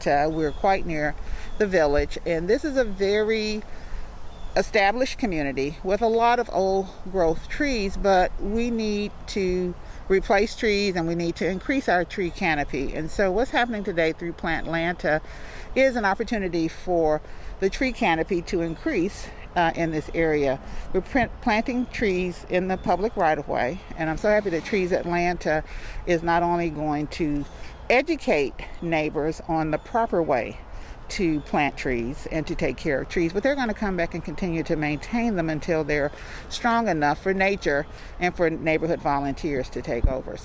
We're quite near the village, and this is a very established community with a lot of old growth trees, but we need to replace trees and we need to increase our tree canopy. And so what's happening today through Plantlanta is an opportunity for the tree canopy to increase in this area. We're planting trees in the public right-of-way, and I'm so happy that Trees Atlanta is not only going to educate neighbors on the proper way to plant trees and to take care of trees, but they're going to come back and continue to maintain them until they're strong enough for nature and for neighborhood volunteers to take over.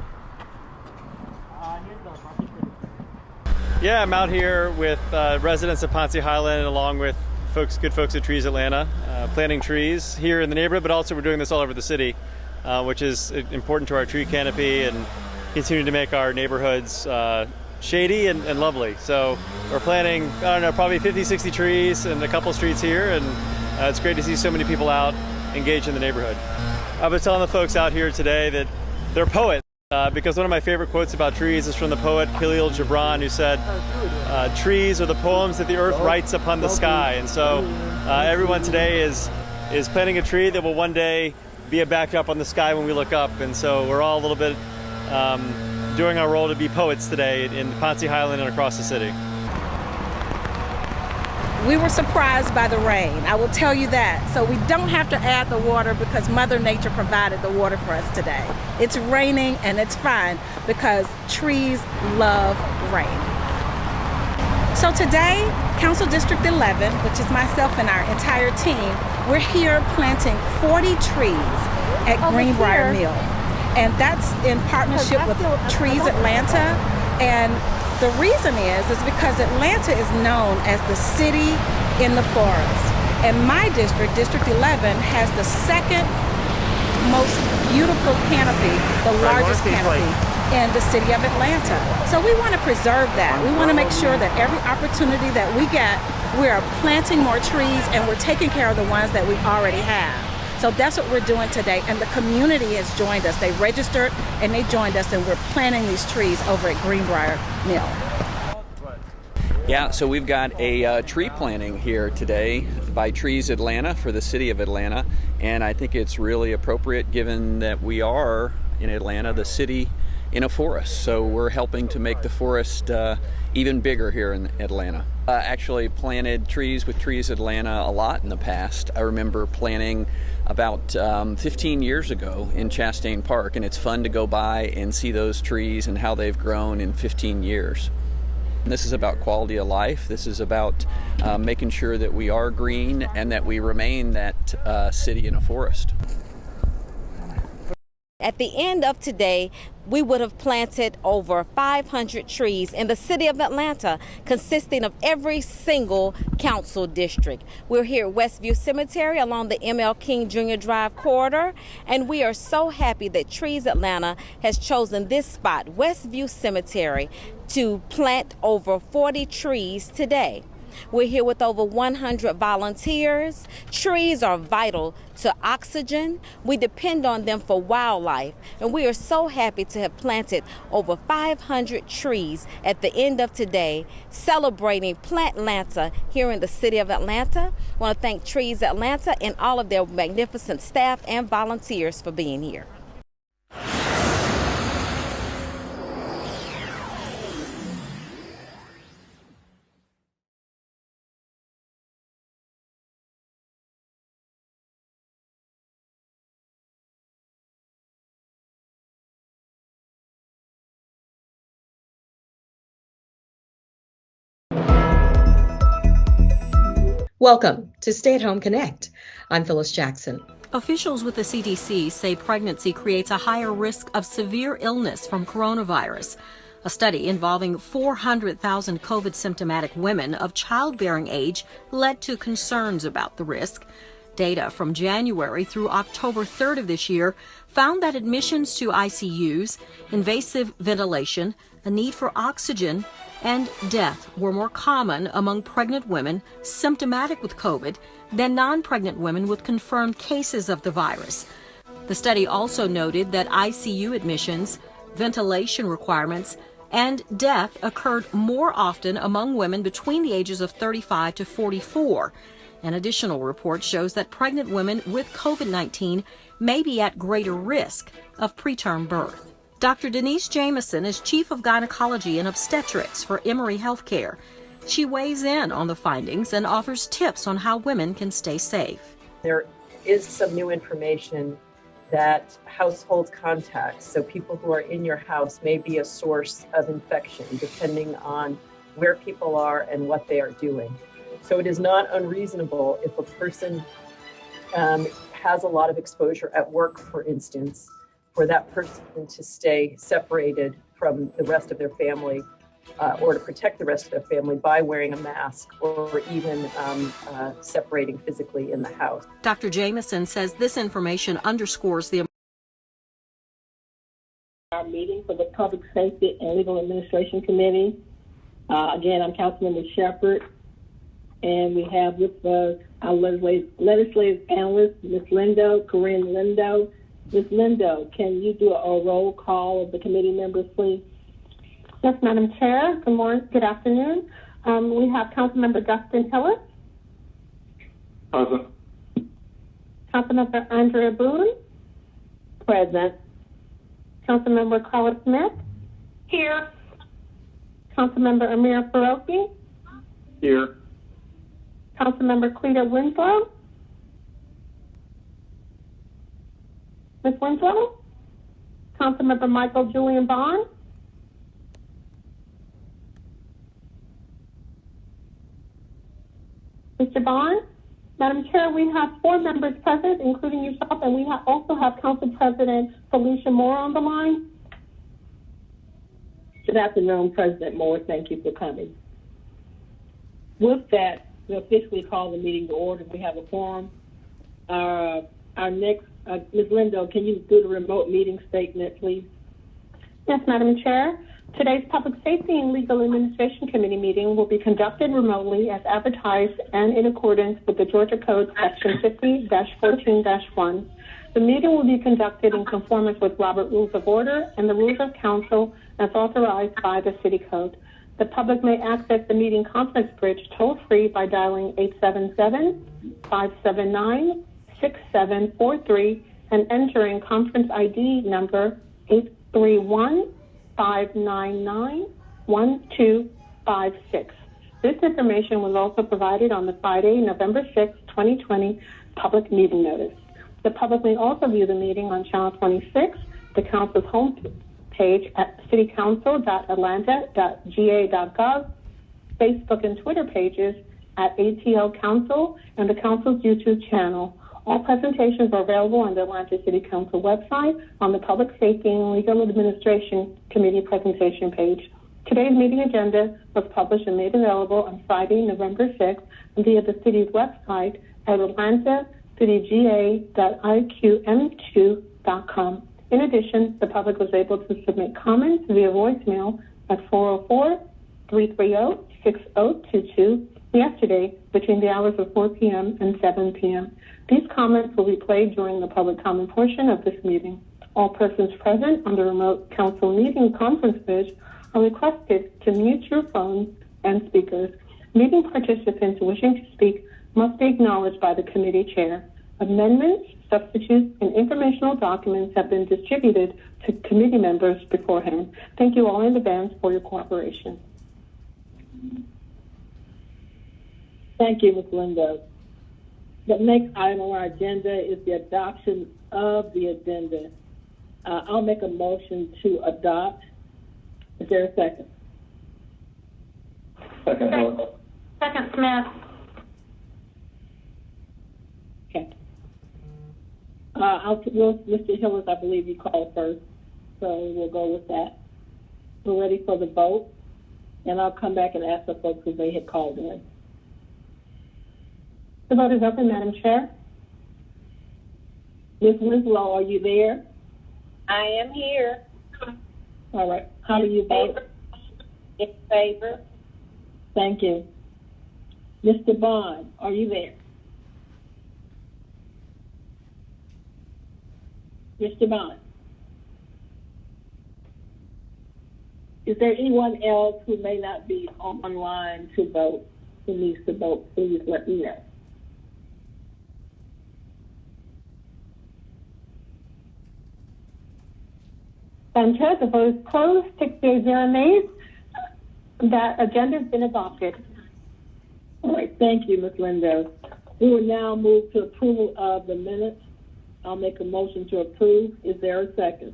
Yeah, I'm out here with residents of Ponce Highland along with good folks at Trees Atlanta, planting trees here in the neighborhood, but also we're doing this all over the city, which is important to our tree canopy and continue to make our neighborhoods shady and lovely. So we're planting, I don't know, probably 50, 60 trees in a couple streets here, and it's great to see so many people out engaged in the neighborhood. I was telling the folks out here today that they're poets, because one of my favorite quotes about trees is from the poet Khalil Gibran, who said, trees are the poems that the earth writes upon the sky. And so everyone today is planting a tree that will one day be a backdrop on the sky when we look up. And so we're all a little bit doing our role to be poets today in Ponce Highland and across the city. We were surprised by the rain, I will tell you that. So we don't have to add the water because Mother Nature provided the water for us today. It's raining and it's fine because trees love rain. So today, Council District 11, which is myself and our entire team, we're here planting 40 trees at Greenbrier Mill. And that's in partnership with Trees Atlanta. And the reason is because Atlanta is known as the city in the forest. And my district, District 11, has the second most beautiful canopy, the largest canopy in the city of Atlanta. So we want to preserve that. We want to make sure that every opportunity that we get, we are planting more trees and we're taking care of the ones that we already have. So that's what we're doing today, and the community has joined us. They registered and they joined us, and we're planting these trees over at Greenbrier Mill. Yeah, so we've got a tree planting here today by Trees Atlanta for the city of Atlanta, and I think it's really appropriate given that we are in Atlanta, the city in a forest. So we're helping to make the forest even bigger here in Atlanta. Actually planted trees with Trees Atlanta a lot in the past. I remember planting about 15 years ago in Chastain Park, and it's fun to go by and see those trees and how they've grown in 15 years. And this is about quality of life. This is about making sure that we are green and that we remain that city in a forest. At the end of today, we would have planted over 500 trees in the city of Atlanta, consisting of every single council district. We're here at Westview Cemetery along the M.L. King Jr. Drive corridor, and we are so happy that Trees Atlanta has chosen this spot, Westview Cemetery, to plant over 40 trees today. We're here with over 100 volunteers. Trees are vital to oxygen. We depend on them for wildlife, and we are so happy to have planted over 500 trees at the end of today, celebrating Plantlanta here in the city of Atlanta. I want to thank Trees Atlanta and all of their magnificent staff and volunteers for being here. Welcome to Stay at Home Connect. I'm Phyllis Jackson. Officials with the CDC say pregnancy creates a higher risk of severe illness from coronavirus. A study involving 400,000 COVID symptomatic women of childbearing age led to concerns about the risk. Data from January through October 3rd of this year found that admissions to ICUs, invasive ventilation, a need for oxygen, and death were more common among pregnant women symptomatic with COVID than non-pregnant women with confirmed cases of the virus. The study also noted that ICU admissions, ventilation requirements, and death occurred more often among women between the ages of 35 to 44. An additional report shows that pregnant women with COVID-19 may be at greater risk of preterm birth. Dr. Denise Jamison is Chief of Gynecology and Obstetrics for Emory Healthcare. She weighs in on the findings and offers tips on how women can stay safe. There is some new information that household contacts, so people who are in your house, may be a source of infection depending on where people are and what they are doing. So it is not unreasonable if a person has a lot of exposure at work, for instance, for that person to stay separated from the rest of their family or to protect the rest of their family by wearing a mask or even separating physically in the house. Dr. Jamison says this information underscores the our meeting for the Public Safety and Legal Administration Committee. Again, I'm Councilmember Shepherd, and we have with us our legislative analyst, Ms. Lindo, Corinne Lindo. Ms. Lindo, can you do a roll call of the committee members, please? Yes, Madam Chair. Good morning. Good afternoon. We have Councilmember Dustin Hillis. Present. Councilmember Andrea Boone. Present. Councilmember Carla Smith. Here. Councilmember Amir Faroki. Here. Councilmember Cleta Winslow. Ms. Winslow. Councilmember Michael Julian Bond. Mr. Bond. Madam Chair, we have 4 members present, including yourself, and we also have Council President Felicia Moore on the line. Good afternoon, President Moore. Thank you for coming. With that, we officially call the meeting to order. We have a quorum. Our next, Ms. Lindo, can you do the remote meeting statement, please? Yes, Madam Chair. Today's Public Safety and Legal Administration Committee meeting will be conducted remotely as advertised and in accordance with the Georgia Code Section 50-14-1. The meeting will be conducted in conformance with Robert Rules of Order and the Rules of Council as authorized by the City Code. The public may access the meeting conference bridge toll-free by dialing 877-579-6743 and entering conference ID number 831-599-1256. This information was also provided on the Friday, November 6, 2020 public meeting notice. The public may also view the meeting on Channel 26, the Council's homepage at citycouncil.atlanta.ga.gov, Facebook and Twitter pages at ATL Council, and the Council's YouTube channel. All presentations are available on the Atlanta City Council website on the Public Safety and Legal Administration Committee presentation page. Today's meeting agenda was published and made available on Friday, November 6th via the city's website at atlantacitygA.iqm2.com. In addition, the public was able to submit comments via voicemail at 404-330-6022 yesterday between the hours of 4 p.m. and 7 p.m. These comments will be played during the public comment portion of this meeting. All persons present on the remote council meeting conference bridge are requested to mute your phones and speakers. Meeting participants wishing to speak must be acknowledged by the committee chair. Amendments, substitutes, and informational documents have been distributed to committee members beforehand. Thank you all in advance for your cooperation. Thank you, Ms. Lindo. The next item on our agenda is the adoption of the agenda. I'll make a motion to adopt. Is there a second? Second. Second, Smith. Okay. Mr. Hillis, I believe you called first, so we'll go with that. We're ready for the vote, and I'll come back and ask the folks who they had called in. The vote is open, Madam Chair. Ms. Winslow, are you there? I am here. All right. How do you vote? In favor. Thank you. Mr. Bond, are you there? Mr. Bond? Is there anyone else who may not be online to vote, who needs to vote? Please let me know. Madam Chair, the vote is closed. 6 yeas, 0 nays. That agenda has been adopted. All right, thank you, Ms. Lindo. We will now move to approval of the minutes. I'll make a motion to approve. Is there a second?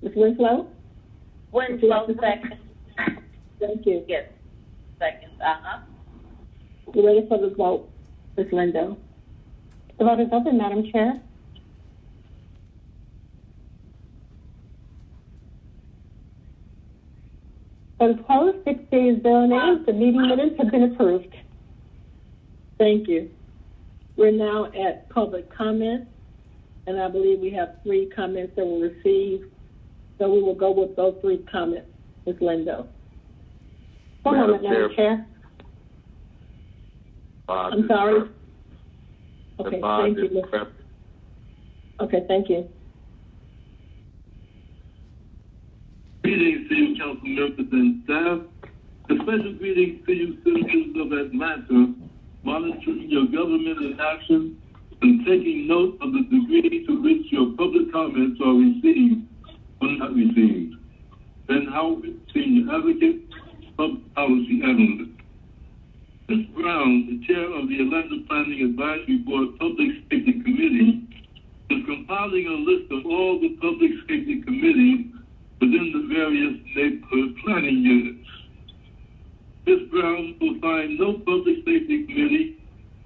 Ms. Winslow? Winslow, second. Thank you. Yes, second. We're ready for the vote, Ms. Lindo. The vote is open, Madam Chair. Vote is closed. 6 yeas, 0 nays. The meeting minutes have been approved. Thank you. We're now at public comment, and I believe we have 3 comments that were received. So we will go with those 3 comments, Ms. Lindo. One moment, Madam Chair. I'm sorry. Okay, thank you. Okay, thank you. Greetings to you, council members and staff. A special greetings to you, citizens of Atlanta, monitoring your government in action and taking note of the degree to which your public comments are received or not received. Ben Howard, Senior Advocate, Public Policy Analyst. Ms. Brown, the Chair of the Atlanta Planning Advisory Board Public Safety Committee, is compiling a list of all the public safety committees within the various neighborhood planning units. Ms. Brown will find no public safety committee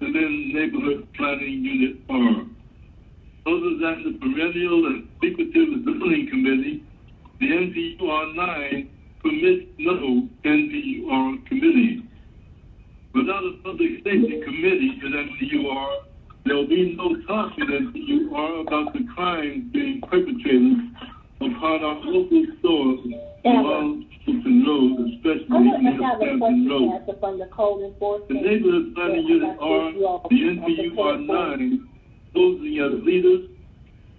within neighborhood planning unit R. Other than the perennial and secretive zoning committee, the NPUR-9 permits no NPUR committee. Without a public safety committee in NPUR, there will be no talk in NPUR about the crimes being perpetrated upon our local stores along Fulton Road, especially in Hampton Road. The neighborhood planning unit are the NPUR-9 posing as leaders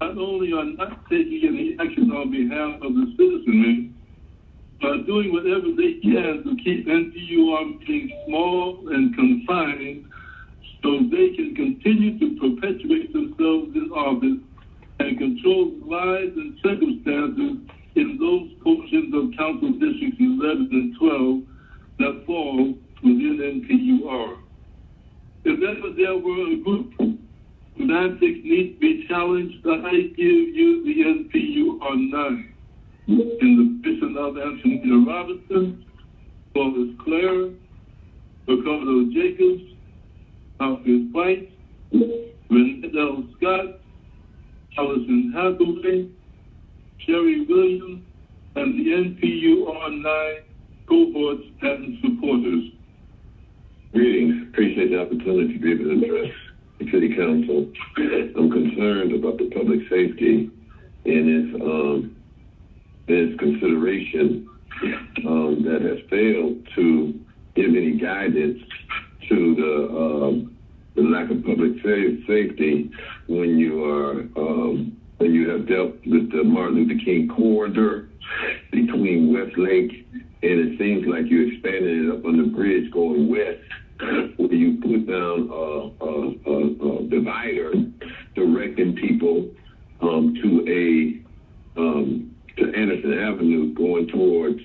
not only are not taking any action on behalf of the citizenry, but doing whatever they can to keep NPUR being small and confined so they can continue to perpetuate themselves in office and control the lives and circumstances in those portions of Council Districts 11 and 12 that fall within NPUR. If ever there were a group whose antics need to be challenged, I give you the NPUR-9. In the position of Antonita Robinson, Wallace Clare, Ricardo Jacobs, Alfred White, Renelle Scott, Allison Hathaway, Sherry Williams, and the NPUR-9 cohorts and supporters. Greetings. Appreciate the opportunity to be able to address the City Council. I'm concerned about the public safety and its consideration that has failed to give any guidance to the lack of public safety when you have dealt with the Martin Luther King corridor between Westlake, and it seems like you expanded it up on the bridge going west, where you put down a divider directing people to Anderson Avenue going towards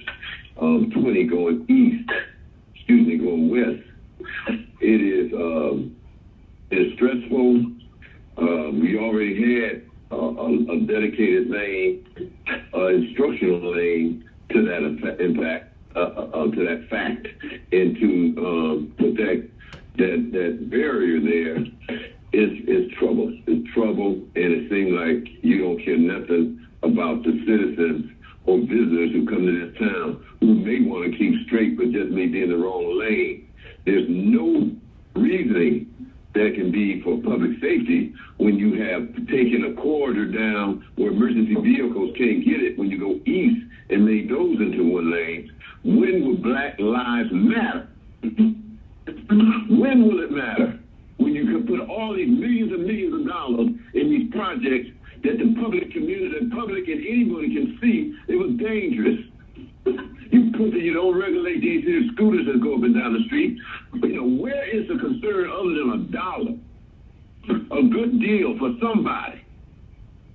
20 going east, going west. It's stressful. We already had a dedicated lane, instructional lane to that fact, and to protect that barrier there is trouble. It's trouble, and it seems like you don't care nothing about the citizens or visitors who come to this town who may want to keep straight but just may be in the wrong lane. There's no reasoning that can be for public safety when you have taken a corridor down where emergency vehicles can't get it when you go east and made those into one lane. When will Black Lives matter? When will it matter? When you can put all these millions and millions of dollars in these projects that the public community, the public and anybody can see it was dangerous. You don't regulate these scooters that go up and down the street. But, where is the concern other than $1? A good deal for somebody.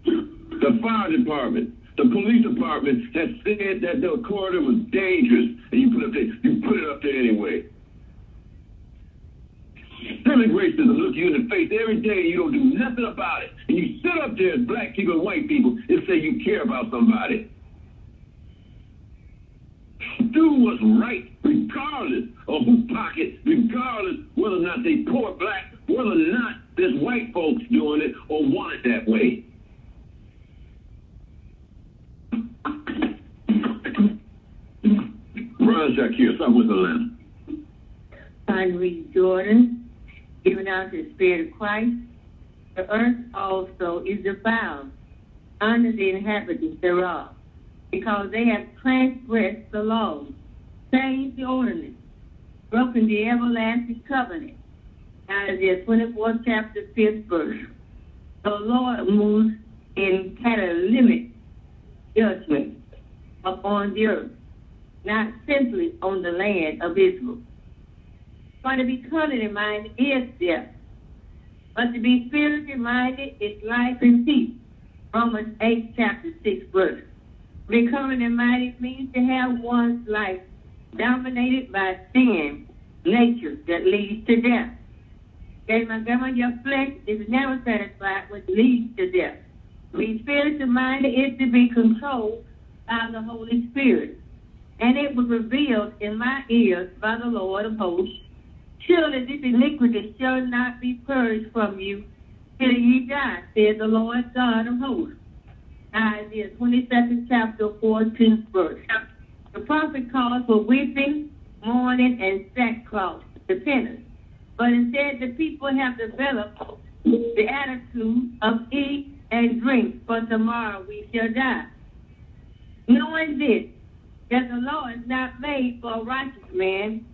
The fire department, the police department has said that the corridor was dangerous, and you put it up there anyway. Systemic racism look you in the face every day, and you don't do nothing about it. And you sit up there as black people and white people and say you care about somebody. Do what's right, regardless of whose pocket, regardless whether or not they poor black, whether or not there's white folks doing it or want it that way. Ron Shakir, Southwest Atlanta. I'm Reed Jordan, giving out the Spirit of Christ. The earth also is defiled under the inhabitants thereof, because they have transgressed the law, changed the ordinance, broken the everlasting covenant. Isaiah 24th chapter, 5th verse. The Lord moves in catalytic judgment upon the earth, not simply on the land of Israel. For to be carnally minded is death, but to be spiritually minded is life and peace. Romans 8 chapter 6 verse. Becoming minded means to have one's life dominated by sin, nature that leads to death. Okay, my grandma, your flesh is never satisfied with leads to death. To be spiritually minded is to be controlled by the Holy Spirit. And it was revealed in my ears by the Lord of hosts. Surely this iniquity shall not be purged from you till ye die, says the Lord God of hosts. Isaiah 22nd chapter, 14th verse. The prophet calls for weeping, mourning, and sackcloth, repentance. But instead, the people have developed the attitude of eat and drink, for tomorrow we shall die. Knowing this, that the law is not made for a righteous man,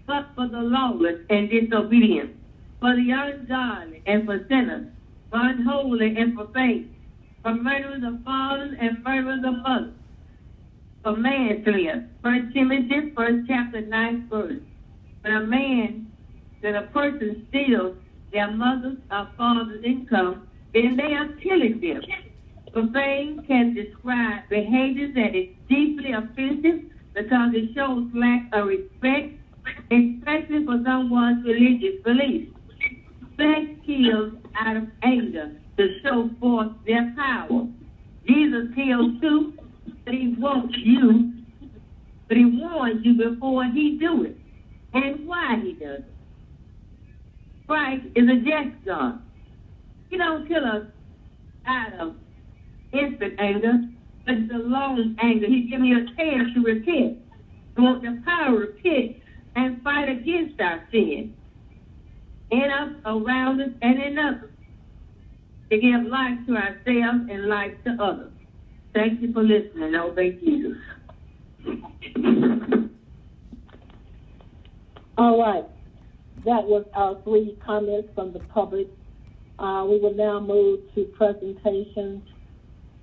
but for the lawless and disobedient, for the ungodly and for sinners, for unholy and for faith, for murderers of fathers and murderers of mothers, for manslayers. 1 Timothy 1st chapter 9th verse. When a person steals their mother's or father's income, then they are killing them. Profane can describe behaviors that is deeply offensive because it shows lack of respect, especially for someone's religious beliefs. Sex kills out of anger to show forth their power. Jesus kills too, but he warns you before he do it, and why he does it. Christ is a just God. He don't kill us out of instant anger, but it's a long anger. He's giving you a chance to repent. We want the power to repent and fight against our sin in us, around us, and in others, to give life to ourselves and life to others. Thank you for listening. Obey Jesus. All right. That was our 3 comments from the public. We will now move to presentations.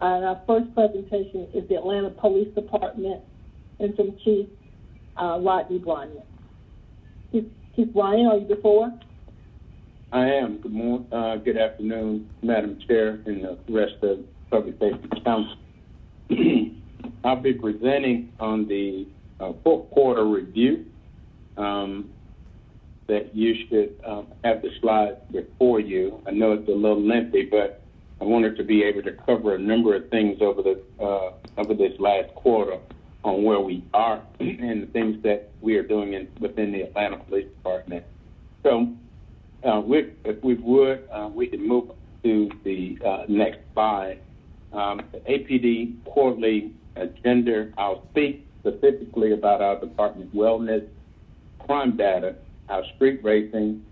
Our first presentation is the Atlanta Police Department Interim Chief Rodney Bryant. Chief Bryant, are you before? I am. Good morning. Good afternoon, Madam Chair and the rest of the Public Safety Council. I'll be presenting on the fourth quarter review. That you should have the slides before you. I know it's a little lengthy, but I wanted to be able to cover a number of things over this last quarter on where we are and the things that we are doing within the Atlanta Police Department. So, if we would, we can move to the next slide. The APD quarterly agenda. I'll speak specifically about our department wellness, crime data, our street racing,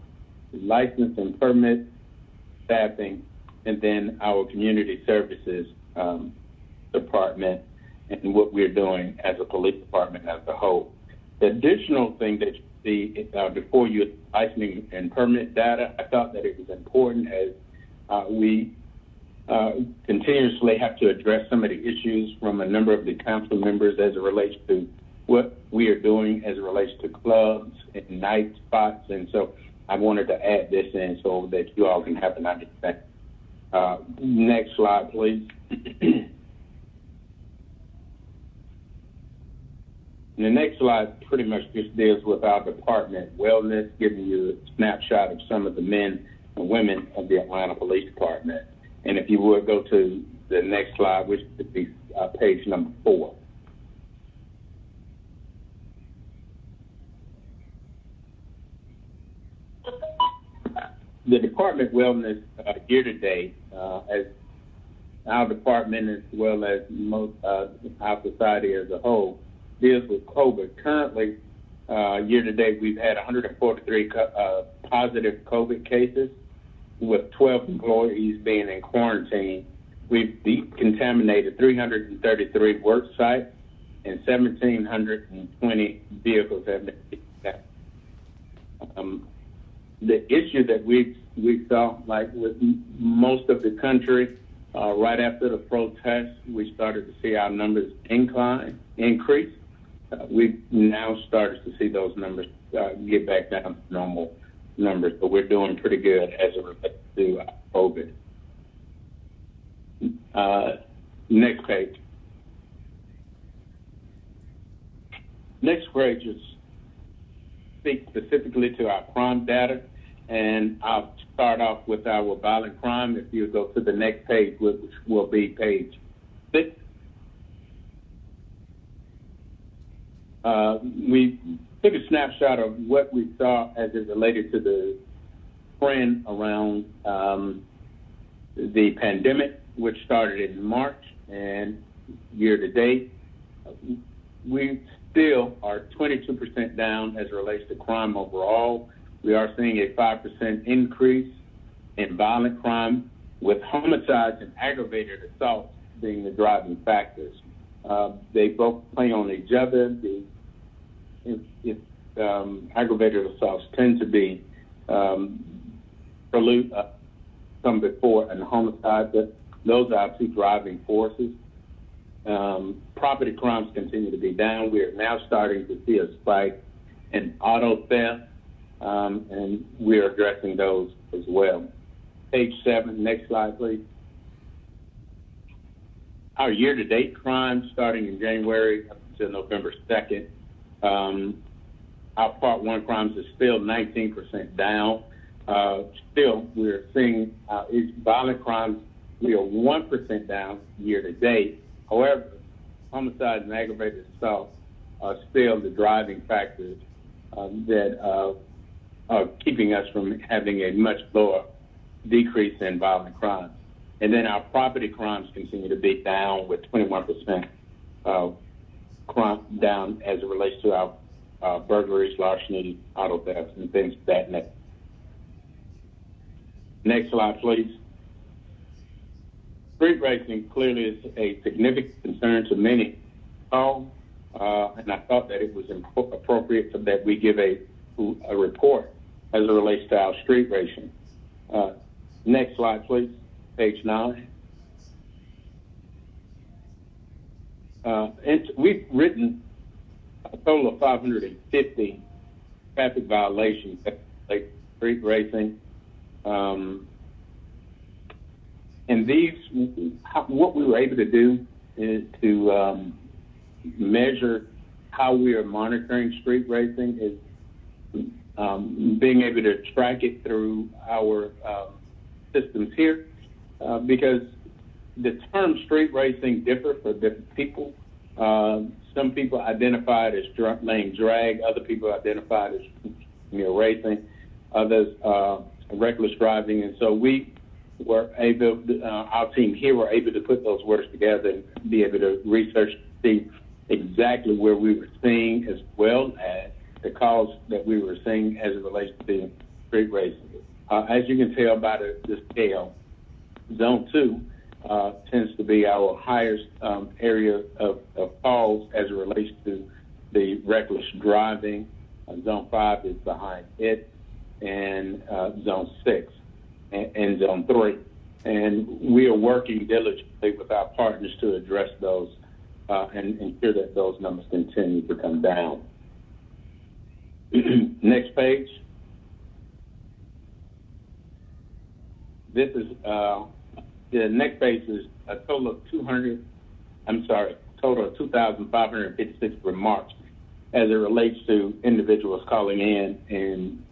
license and permit, staffing, and then our community services department and what we're doing as a police department as a whole. The additional thing that you see before you, licensing and permit data, I thought that it was important as we continuously have to address some of the issues from a number of the council members as it relates to what we are doing as it relates to clubs and night spots. And so I wanted to add this in so that you all can have an understanding. Next slide, please. And the next slide pretty much just deals with our department wellness, giving you a snapshot of some of the men and women of the Atlanta Police Department. And if you would go to the next slide, which would be page number 4. The department wellness year-to-date, as our department as well as most our society as a whole, deals with COVID. Currently, year-to-date, we've had 143 positive COVID cases, with 12 employees being in quarantine. We've decontaminated 333 work sites, and 1,720 vehicles have been decontaminated. The issue that we saw, like with most of the country, right after the protest, we started to see our numbers increase. We've now started to see those numbers get back down to normal numbers, but we're doing pretty good as it relates to COVID. Next page. Next page is speak specifically to our crime data, and I'll start off with our violent crime. If you go to the next page, which will be page 6. We took a snapshot of what we saw as it related to the trend around the pandemic, which started in March, and year to date, we still are 22% down as it relates to crime overall. We are seeing a 5% increase in violent crime, with homicides and aggravated assaults being the driving factors. They both play on each other. Aggravated assaults tend to be come before an homicide, but those are our two driving forces. Property crimes continue to be down. We are now starting to see a spike in auto theft, and we are addressing those as well. Page 7, next slide, please. Our year-to-date crime, starting in January up until November 2nd, our Part 1 crimes is still 19% down. Still, we're seeing violent crimes, we are 1% down year-to-date. However, homicides and aggravated assault are still the driving factors that are keeping us from having a much lower decrease in violent crimes. And then our property crimes continue to be down, with 21% crime down as it relates to our burglaries, larceny, auto thefts, and things of that nature. Next slide, please. Street racing clearly is a significant concern to many, and I thought that it was appropriate that we give a report as it relates to our street racing. Next slide, please. Page 9. And we've written a total of 550 traffic violations that relate to street racing. And these, what we were able to do is to measure how we are monitoring street racing, is being able to track it through our systems here, because the term street racing differ for different people. Some people identify it as laying drag, other people identify it as racing, others reckless driving, and so we were able, our team here were able to put those words together and be able to research to see exactly where we were seeing, as well as the cause that we were seeing as it relates to street racing. As you can tell by the scale, Zone 2 tends to be our highest area of calls as it relates to the reckless driving. Zone 5 is behind it, and Zone 6 and Zone 3 And we are working diligently with our partners to address those and ensure that those numbers continue to come down. Next page. This is, the next page is a total of 2,556 remarks as it relates to individuals calling in and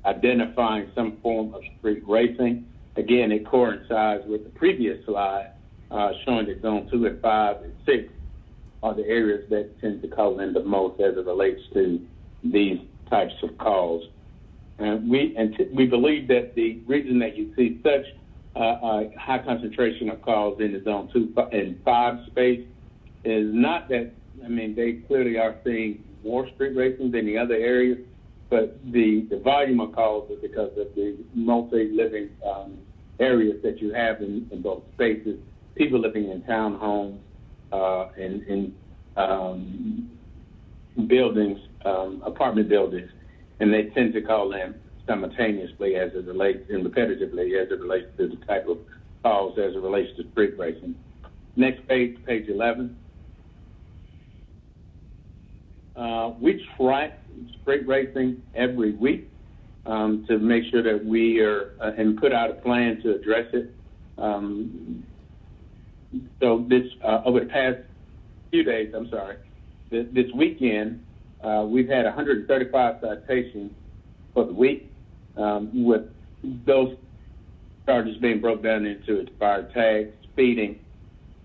identifying some form of street racing. Again, it coincides with the previous slide showing that Zone 2 and 5 and 6 are the areas that tend to call in the most as it relates to these types of calls. And we believe that the reason that you see such a high concentration of calls in the Zone 2 and 5 space is not that, I mean, they clearly are seeing more street racing than the other areas, but the volume of calls is because of the multi-living areas that you have in both spaces, people living in townhomes, in buildings, apartment buildings, and they tend to call in simultaneously as it relates, and repetitively as it relates to the type of calls as it relates to street racing. Next page, page 11. We track street racing every week to make sure that we are, and put out a plan to address it. So this, over the past few days, this weekend, we've had 135 citations for the week, with those charges being broken down into expired tags, speeding,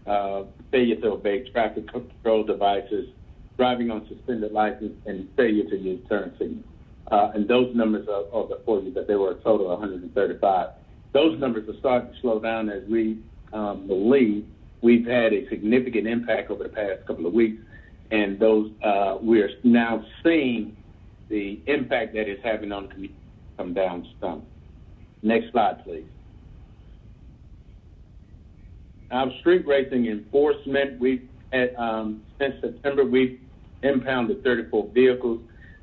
failure to obey traffic control devices, driving on suspended license, and failure to use turn signals. And those numbers are before you, but there were a total of 135. Those numbers are starting to slow down as we believe we've had a significant impact over the past couple of weeks, and those we're now seeing the impact that it's having on the community come down some. Next slide, please. Our street racing enforcement, we've had, since September, we've impounded 34 vehicles,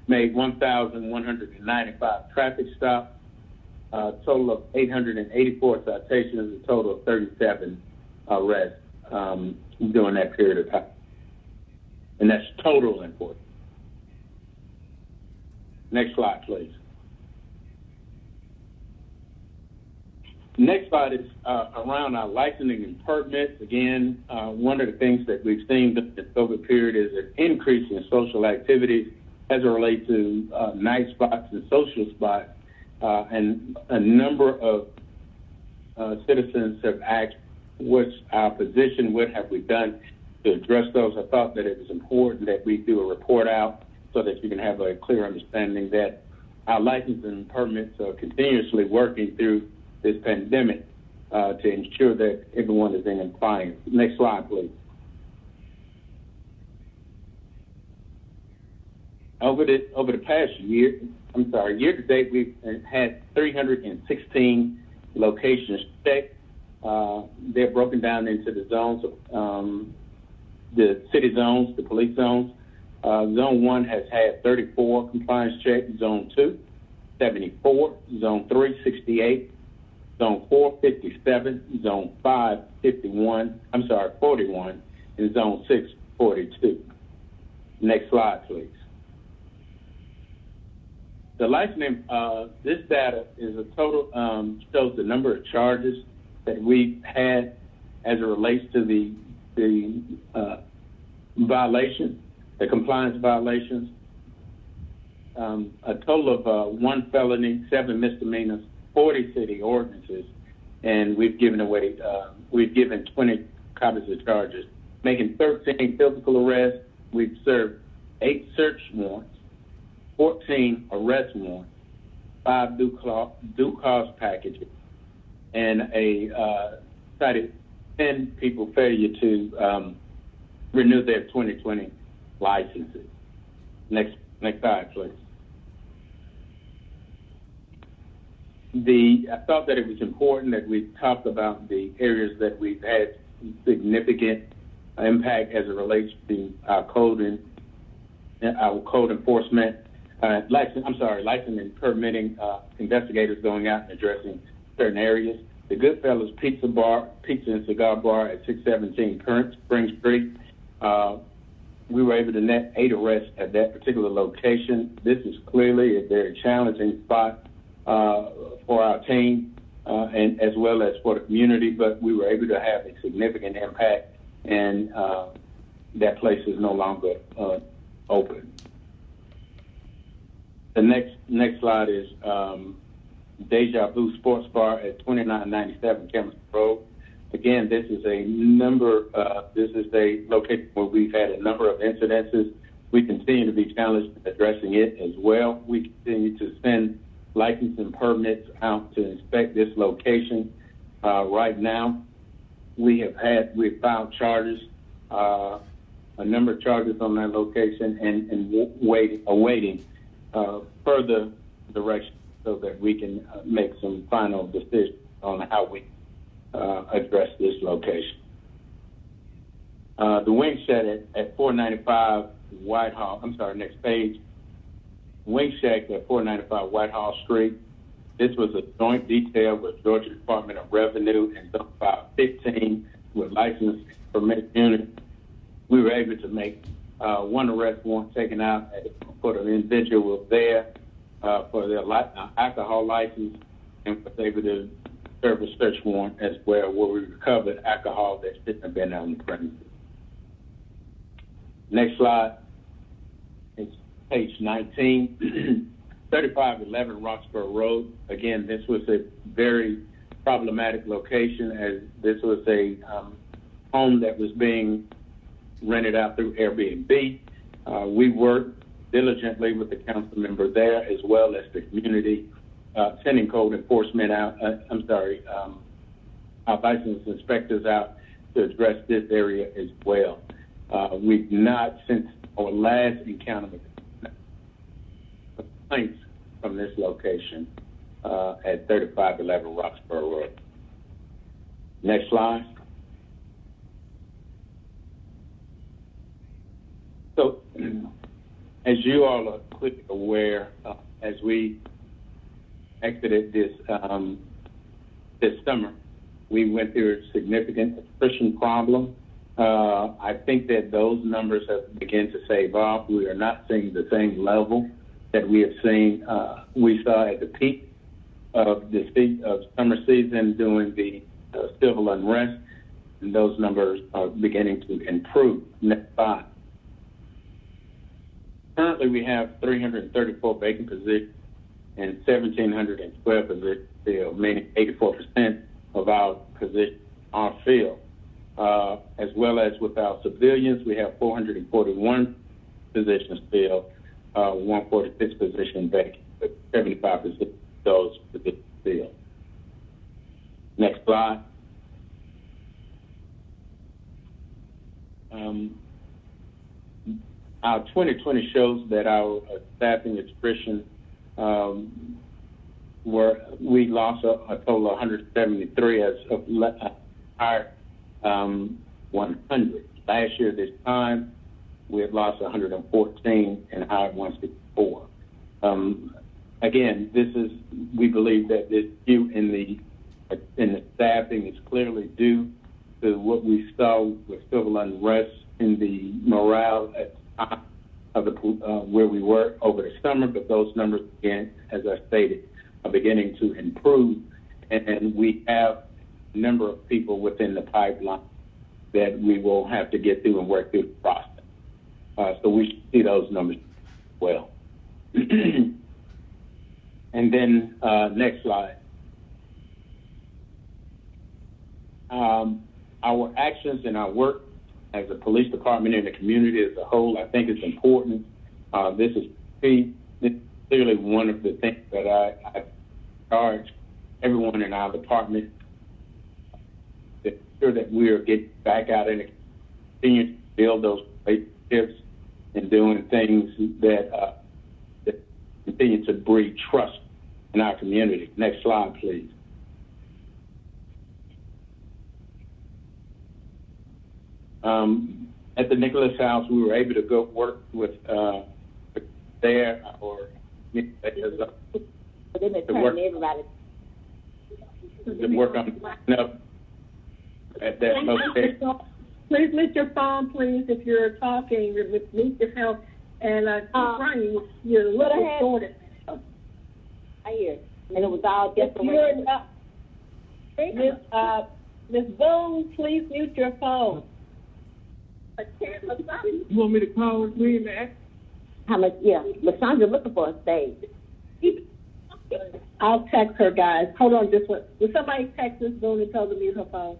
made 1,195 traffic stops, a total of 884 citations, a total of 37 arrests during that period of time. And that's total enforcement. Next slide, please. Next slide is around our licensing and permits. Again, one of the things that we've seen during the COVID period is an increase in social activities as it relates to night spots and social spots. And a number of citizens have asked what's our position, what have we done to address those. I thought that it was important that we do a report out so that you can have a clear understanding that our licensing and permits are continuously working through this pandemic to ensure that everyone is in compliance. Next slide, please. Over the past year, year to date, we've had 316 locations checked. They're broken down into the zones, the city zones, the police zones. Zone 1 has had 34 compliance checks, Zone 2, 74, Zone 3, 68, Zone 4, 57, Zone 5, 41, and Zone 6, 42. Next slide, please. The licensing, this data is a total, shows the number of charges that we've had as it relates to the violations, the compliance violations. A total of 1 felony, 7 misdemeanors, 40 city ordinances, and we've given 20 copies of charges, making 13 physical arrests. We've served 8 search warrants, 14 arrest warrants, 5 due cause packages, and cited 10 people failure to renew their 2020 licenses. Next slide, please. I thought that it was important that we talked about the areas that we've had significant impact as it relates to our code enforcement, license and permitting investigators going out and addressing certain areas. the Goodfellas Pizza and Cigar Bar at 617 Current Spring Street. We were able to net 8 arrests at that particular location. This is clearly a very challenging spot for our team and as well as for the community, but we were able to have a significant impact, and that place is no longer open. The next slide is Deja Vu Sports Bar at 2997 Chemist Road. Again, this is a location where we've had a number of incidences. We continue to be challenged in addressing it as well. We continue to send license and permits out to inspect this location. Right now, we've filed charges, a number of charges on that location, and awaiting further direction so that we can make some final decisions on how we address this location. The Wing Shack at 495 Whitehall, next page. Wing Shack at 495 Whitehall Street. This was a joint detail with Georgia Department of Revenue and Zone 515 with license permit unit. We were able to make one arrest warrant taken out for the individual there for their alcohol license, and was able to serve a search warrant as well, where we recovered alcohol that shouldn't have been on the premises. Next slide. It's page 19. 3511 Roxborough Road. Again, this was a very problematic location, as this was a home that was being rented out through Airbnb. We worked diligently with the council member there, as well as the community, sending code enforcement out, our licensed inspectors out to address this area as well. We've not, since our last encounter with complaints from this location at 3511 Roxborough Road. Next slide. So, as you all are clearly aware, as we exited this summer, we went through a significant attrition problem. I think that those numbers have begun to save off. We are not seeing the same level that we have seen. We saw at the peak of summer season during the civil unrest, and those numbers are beginning to improve. Next slide. Currently, we have 334 vacant positions and 1,712 positions filled, meaning 84% of our positions are filled. As well as with our civilians, we have 441 positions filled, 146 positions vacant, but 75% of those positions filled. Next slide. Our 2020 shows that our staffing attrition we lost a total of 173 as of our 100. Last year this time, we had lost 114 and hired 164. Again, we believe that this skew in the staffing is clearly due to what we saw with civil unrest in the morale at the time of where we were over the summer, but those numbers, again, as I stated, are beginning to improve, and we have a number of people within the pipeline that we will have to get through and work through the process. So we should see those numbers well. And then next slide. Our actions and our work as a police department and the community as a whole, I think is important. This is clearly one of the things that I charge everyone in our department to ensure that we are getting back out and continue to build those relationships and doing things that continue to breed trust in our community. Next slide, please. At the Nicholas House, we were able to go work with to work on cleaning up at that location. Please mute your phone, please, if you're talking. Mute your phone. And Brian, you're a little distorted. I hear. And it was all different. Ms. Boone, please mute your phone. You want me to call Green and ask? How much? Yeah, LaShonda looking for a stage. I'll text her, guys. Hold on, just one. Will somebody text Ms. Boone and tell her to mute her phone?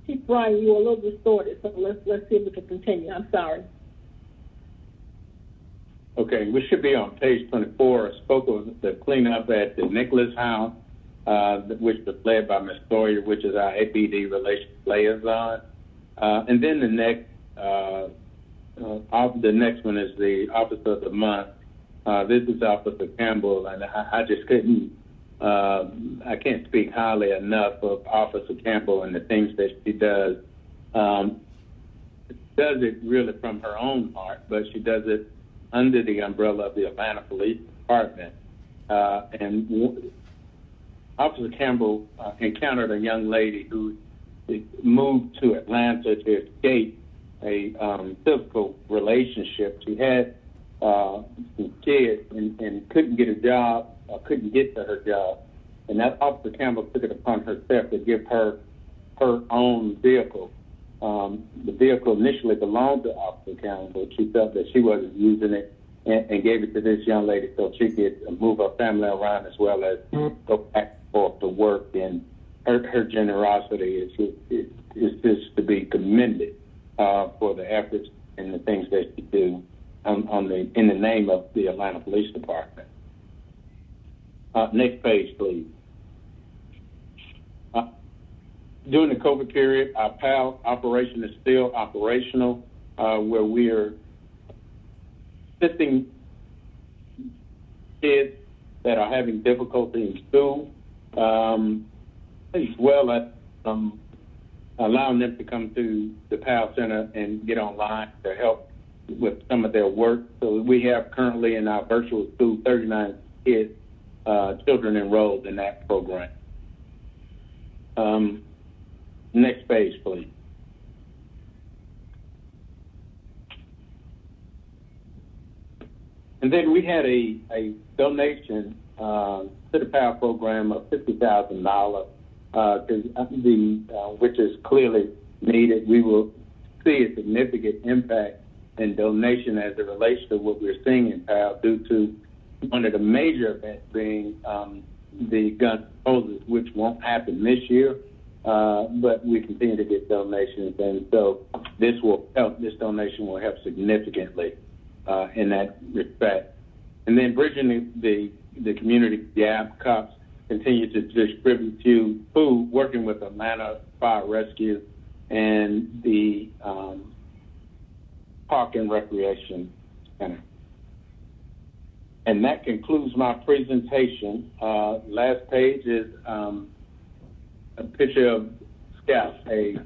Chief Brian, you were a little distorted, so let's see if we can continue. I'm sorry. Okay, we should be on page 24. I spoke of the cleanup at the Nicholas House, which was led by Ms. Sawyer, which is our APD relations liaison. And then the next one is the Officer of the Month. This is Officer Campbell, and I just couldn't, I can't speak highly enough of Officer Campbell and the things that she does. Does it really from her own heart, but she does it under the umbrella of the Atlanta Police Department. And Officer Campbell encountered a young lady who moved to Atlanta to escape a physical relationship. She had some kids and couldn't get a job or couldn't get to her job. And that Officer Campbell took it upon herself to give her her own vehicle. The vehicle initially belonged to Officer Campbell. She felt that she wasn't using it and gave it to this young lady so she could move her family around as well as go back and forth to work. And her generosity is just to be commended for the efforts and the things that she do in the name of the Atlanta Police Department. Next page, please. During the COVID period, our PAL operation is still operational, where we are assisting kids that are having difficulty in school, as well as allowing them to come to the PAL Center and get online to help with some of their work. So we have currently in our virtual school 39 kids, children enrolled in that program. Next page, please. And then we had a donation to the PAL program of $50,000, which is clearly needed. We will see a significant impact in donation as it relates to what we're seeing in PAL due to one of the major events being the gun proposals, which won't happen this year. But we continue to get donations, and so this donation will help significantly in that respect. And then bridging the community gap, COPS continue to distribute food, working with Atlanta Fire Rescue and the Park and Recreation Center. And that concludes my presentation. Last page is a picture of Scout, a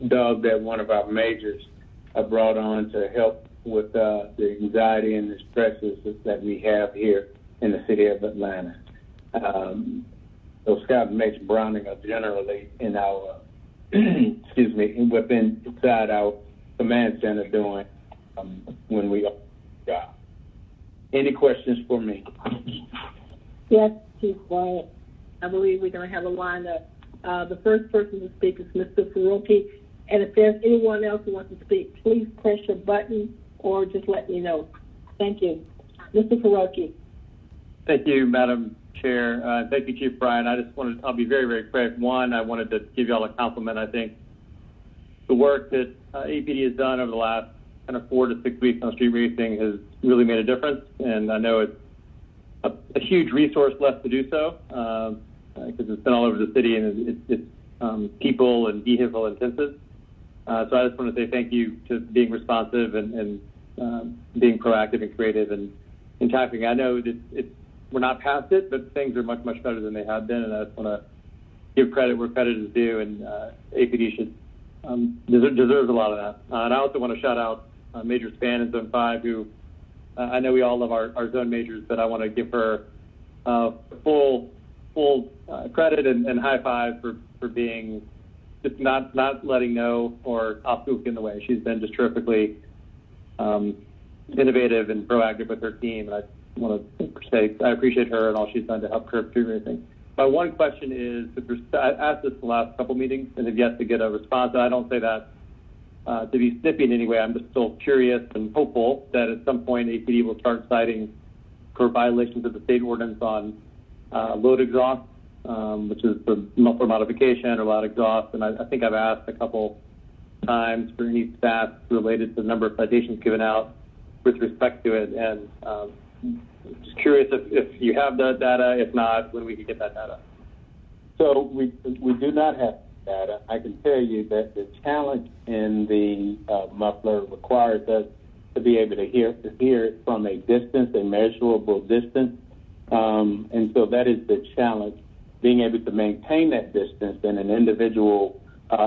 dog that one of our majors brought on to help with the anxiety and the stresses that we have here in the city of Atlanta. So Scout and Major Browning are generally in our, inside our command center doing when we are job. Any questions for me? Yes, Chief Bryant. I believe we're going to have a lineup. The first person to speak is Mr. Faruqi. And if there's anyone else who wants to speak, please press your button or just let me know. Thank you. Mr. Faruqi. Thank you, Madam Chair. Thank you, Chief Bryant. I'll be very, very quick. One, I wanted to give you all a compliment. I think the work that APD has done over the last kind of 4 to 6 weeks on street racing has really made a difference. And I know it's a huge resource left to do so, because it's been all over the city and it's people and vehicle intensive. So I just want to say thank you to being responsive and being proactive and creative and tackling. I know that we're not past it, but things are much, much better than they have been, and I just want to give credit where credit is due, and APD should deserves a lot of that. And I also want to shout out Major Span in Zone 5, who I know we all love our zone majors, but I want to give her full credit and high five for being just not letting no or obstacles get in the way. She's been just terrifically innovative and proactive with her team, and I want to say I appreciate her and all she's done to help curb through everything. My one question is, I asked this the last couple meetings and have yet to get a response. I don't say that to be snippy in any way. I'm just still curious and hopeful that at some point APD will start citing for violations of the state ordinance on load exhaust, which is the muffler modification or loud exhaust. And I think I've asked a couple times for any stats related to the number of citations given out with respect to it. And just curious if you have that data. If not, when we can get that data. So we do not have data. I can tell you that the challenge in the muffler requires us to be able to hear it from a distance, a measurable distance. And so that is the challenge, being able to maintain that distance and an individual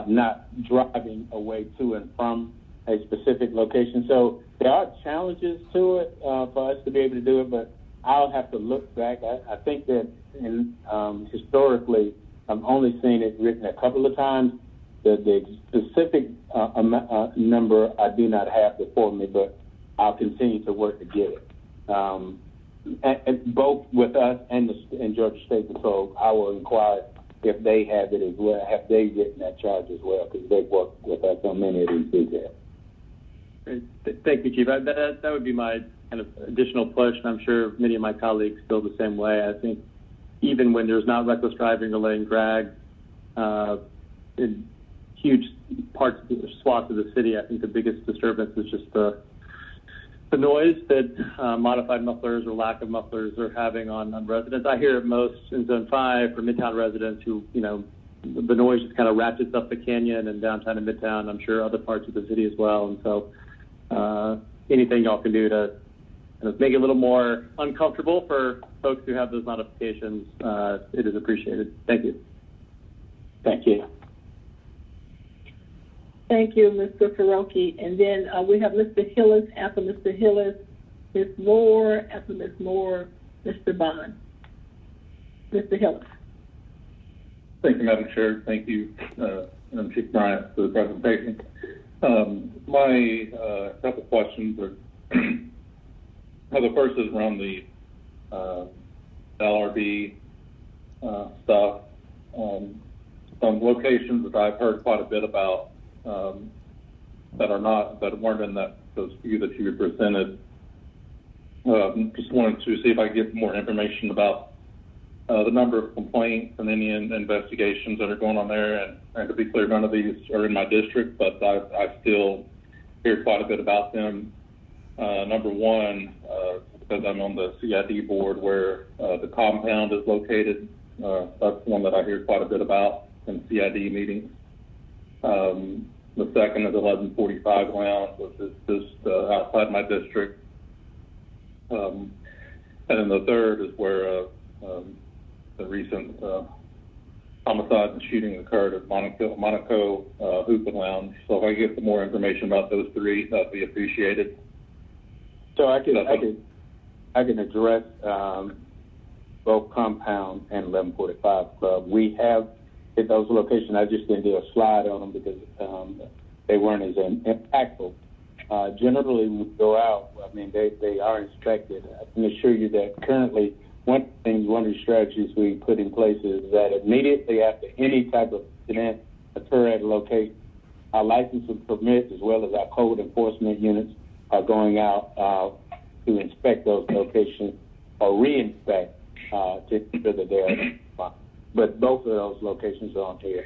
not driving away to and from a specific location. So there are challenges to it for us to be able to do it, but I'll have to look back. I think that historically, I've only seen it written a couple of times. The specific number I do not have before me, but I'll continue to work to get it. And both with us and Georgia State Patrol, I will inquire if they have it as well. Have they written that charge as well? Because they've worked with us on many of these details. Great. Thank you, Chief. That would be my kind of additional push, and I'm sure many of my colleagues feel the same way. I think even when there's not reckless driving or letting drag in huge swaths of the city, I think the biggest disturbance is just the noise that modified mufflers or lack of mufflers are having on residents. I hear it most in Zone 5 for Midtown residents who, the noise just kind of ratchets up the canyon and downtown and Midtown. I'm sure other parts of the city as well. And so anything y'all can do to kind of make it a little more uncomfortable for folks who have those modifications, it is appreciated. Thank you. Thank you. Thank you, Mr. Farokhi. And then we have Mr. Hillis. After Mr. Hillis, Ms. Moore. After Ms. Moore, Mr. Bond. Mr. Hillis. Thank you, Madam Chair. Thank you, Chief Bryant, for the presentation. My couple questions are, the first is around the LRB stuff. Some locations that I've heard quite a bit about that weren't in those few that you presented. Just wanted to see if I could get more information about the number of complaints and any investigations that are going on there. And to be clear, none of these are in my district, but I still hear quite a bit about them. Number one, because I'm on the CID board where the compound is located, that's one that I hear quite a bit about in CID meetings. The second is 1145 Lounge, which is just outside my district. And then the third is where the recent homicide and shooting occurred at Monaco Hoop and Lounge. So if I get some more information about those three, that'd be appreciated. So I can address both Compound and 1145 Club. We have hit those locations. I just didn't do a slide on them because they weren't as impactful. Generally, we go out. I mean, they are inspected. I can assure you that currently, one of the strategies we put in place is that immediately after any type of incident occur at a location, our license and permits, as well as our code enforcement units, are going out to inspect those locations or re-inspect to ensure that they're fine. But both of those locations are on here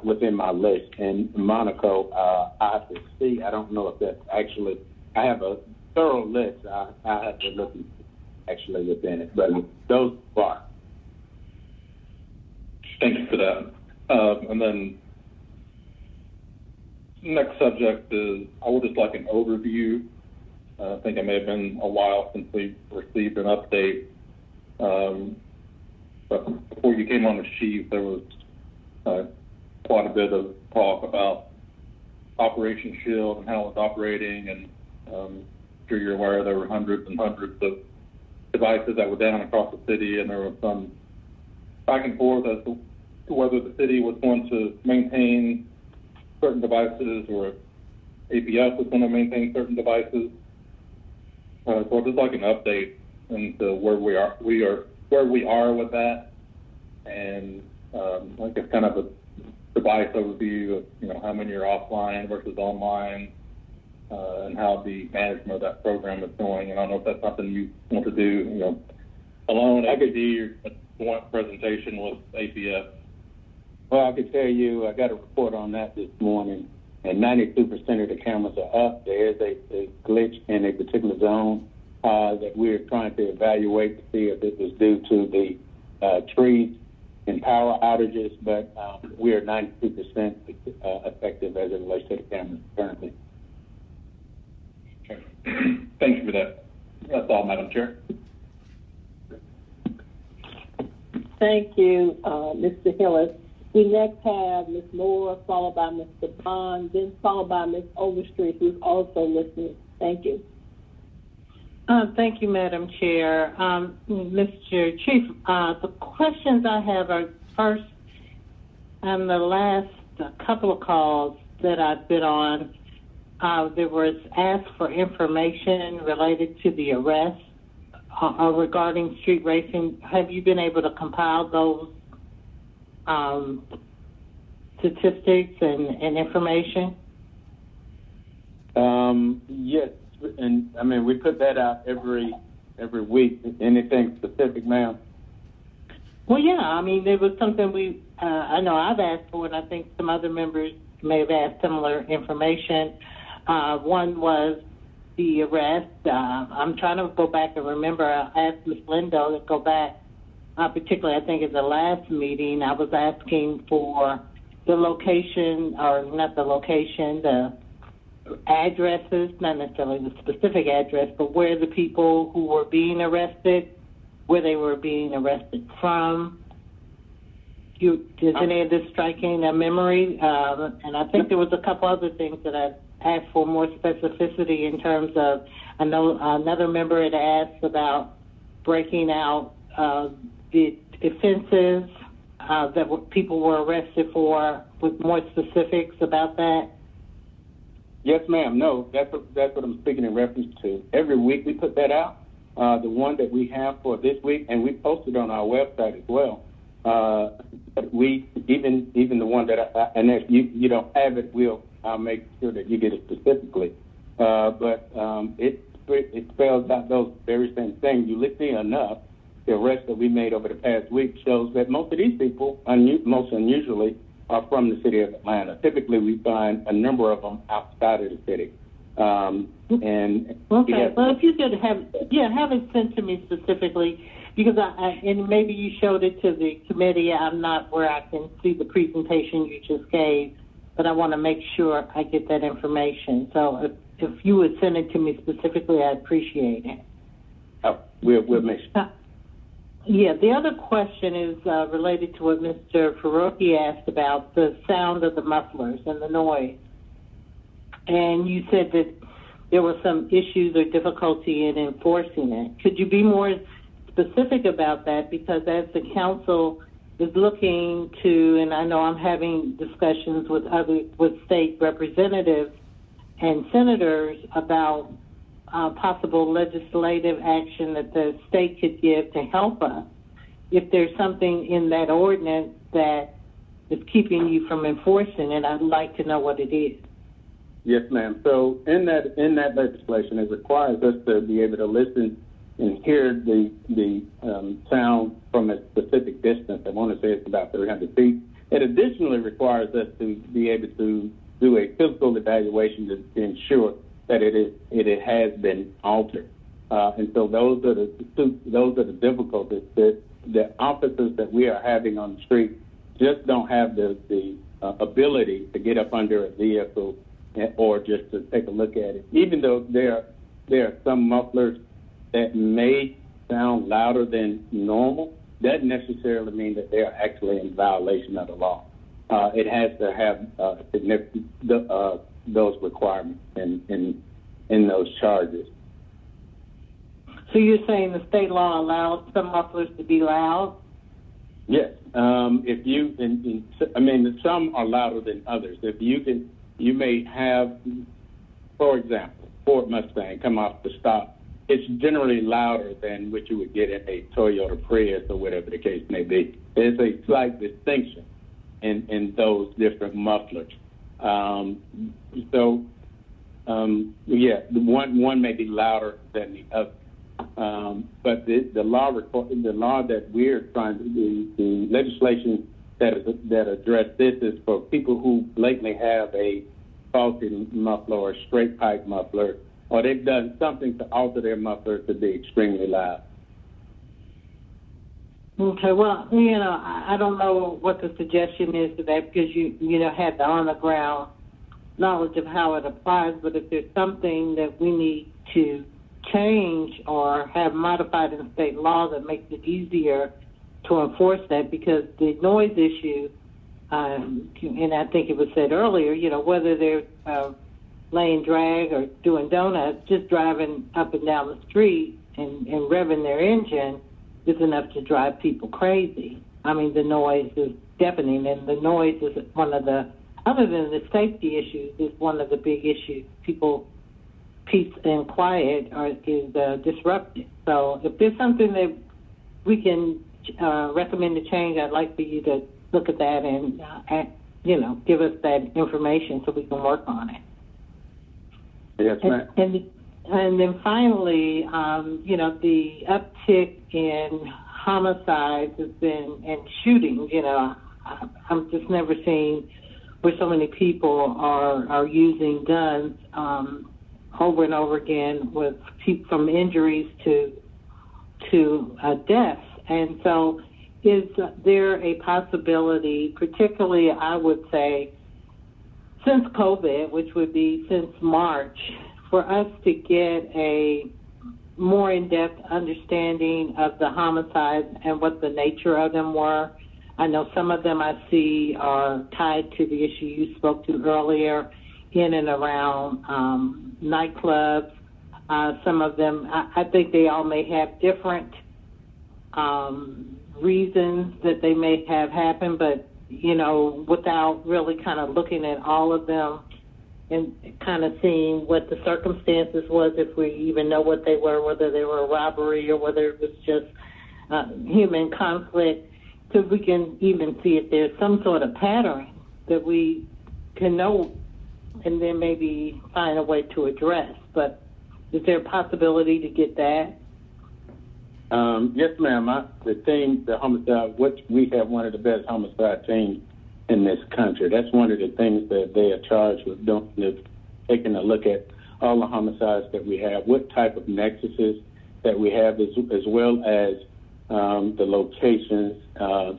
within my list. And Monaco, I have to see. I don't know if that's actually. I have a thorough list. I have to look actually within it, but those are. Thank you for that. And then next subject is I would just like an overview. I think it may have been a while since we received an update. But before you came on as chief, there was quite a bit of talk about Operation Shield and how it's operating. And I'm sure you're aware there were hundreds and hundreds of devices that were down across the city, and there was some back and forth as to whether the city was going to maintain certain devices or APF was going to maintain certain devices. So I'd just like an update into where we are with that, and I guess kind of a device overview of how many are offline versus online, and how the management of that program is going. And I don't know if that's something you want to do, alone, APD, or joint presentation with APF. Well, I could tell you, I got a report on that this morning, and 92% of the cameras are up. There is a glitch in a particular zone that we're trying to evaluate to see if it was due to the trees and power outages, but we are 92% effective as it relates to the cameras currently. Okay. Thank you for that. That's all, Madam Chair. Thank you, Mr. Hillis. We next have Ms. Moore, followed by Mr. Bond, then followed by Ms. Overstreet, who's also listening. Thank you. Thank you, Madam Chair. Mr. Chief, the questions I have are first, on the last couple of calls that I've been on, there was asked for information related to the arrest regarding street racing. Have you been able to compile those statistics and information? Yes, and I mean we put that out every week. Anything specific, ma'am? Well, yeah. I mean, there was something I know I've asked for, and I think some other members may have asked similar information. One was the arrest. I'm trying to go back and remember. I asked Ms. Lindo to go back. Particularly, I think in the last meeting, I was asking for the location, or not the location, the addresses, not necessarily the specific address, but where the people who were being arrested, where they were being arrested from. Does any of this striking a memory? And I think there was a couple other things that I asked for more specificity in terms of, I know another member had asked about breaking out the offenses that people were arrested for, with more specifics about that. Yes, ma'am. No, that's what I'm speaking in reference to. Every week we put that out. The one that we have for this week, and we posted on our website as well. But we even the one that and if you don't have it, I'll make sure that you get it specifically. But it spells out those very same things. Ulysses enough. The arrest that we made over the past week shows that most of these people, most unusually, are from the city of Atlanta. Typically, we find a number of them outside of the city. Okay. Well, if you could have it sent to me specifically, because and maybe you showed it to the committee. I'm not where I can see the presentation you just gave, but I want to make sure I get that information. So if you would send it to me specifically, I'd appreciate it. Oh, we'll make sure. Yeah, the other question is related to what Mr. Faruqi asked about the sound of the mufflers and the noise. And you said that there were some issues or difficulty in enforcing it. Could you be more specific about that? Because as the council is looking to, and I know I'm having discussions with state representatives and senators about possible legislative action that the state could give to help us. If there's something in that ordinance that is keeping you from enforcing it, I'd like to know what it is. Yes, ma'am. So in that legislation, it requires us to be able to listen and hear the sound from a specific distance. I want to say it's about 300 feet. It additionally requires us to be able to do a physical evaluation to ensure that it has been altered. And so those are the difficulties that the officers that we are having on the street just don't have the ability to get up under a vehicle or just to take a look at it. Even though there are some mufflers that may sound louder than normal, doesn't necessarily mean that they are actually in violation of the law. It has to have significant those requirements in those charges. So you're saying the state law allows some mufflers to be loud? Yes. If you, some are louder than others. You may have, for example, Ford Mustang come off the stop. It's generally louder than what you would get in a Toyota Prius or whatever the case may be. There's a slight distinction in those different mufflers. One may be louder than the other. But the law that we're trying to do, the legislation that address this is for people who blatantly have a faulty muffler or a straight pipe muffler, or they've done something to alter their muffler to be extremely loud. Okay, well, I don't know what the suggestion is to that because you had the on-the-ground knowledge of how it applies, but if there's something that we need to change or have modified in state law that makes it easier to enforce that, because the noise issue, and I think it was said earlier, whether they're laying drag or doing donuts, just driving up and down the street and revving their engine is enough to drive people crazy. I mean, the noise is deafening, and the noise is one of the, other than the safety issues, is one of the big issues. People, peace and quiet is disrupted. So if there's something that we can recommend to change, I'd like for you to look at that and, give us that information so we can work on it. Yes, ma'am. And then finally, the uptick in homicides has been, and shootings, I'm just never seen where so many people are using guns over and over again, with people from injuries to deaths. And so is there a possibility, particularly I would say since COVID, which would be since March, for us to get a more in-depth understanding of the homicides and what the nature of them were? I know some of them I see are tied to the issue you spoke to earlier in and around nightclubs. Some of them, I think they all may have different reasons that they may have happened, but, without really kind of looking at all of them and kind of seeing what the circumstances was, if we even know what they were, whether they were a robbery or whether it was just human conflict, so we can even see if there's some sort of pattern that we can know and then maybe find a way to address. But is there a possibility to get that? Yes, ma'am. The homicide, we have one of the best homicide teams in this country. That's one of the things that they are charged with doing, is taking a look at all the homicides that we have, what type of nexuses that we have, as well as the locations.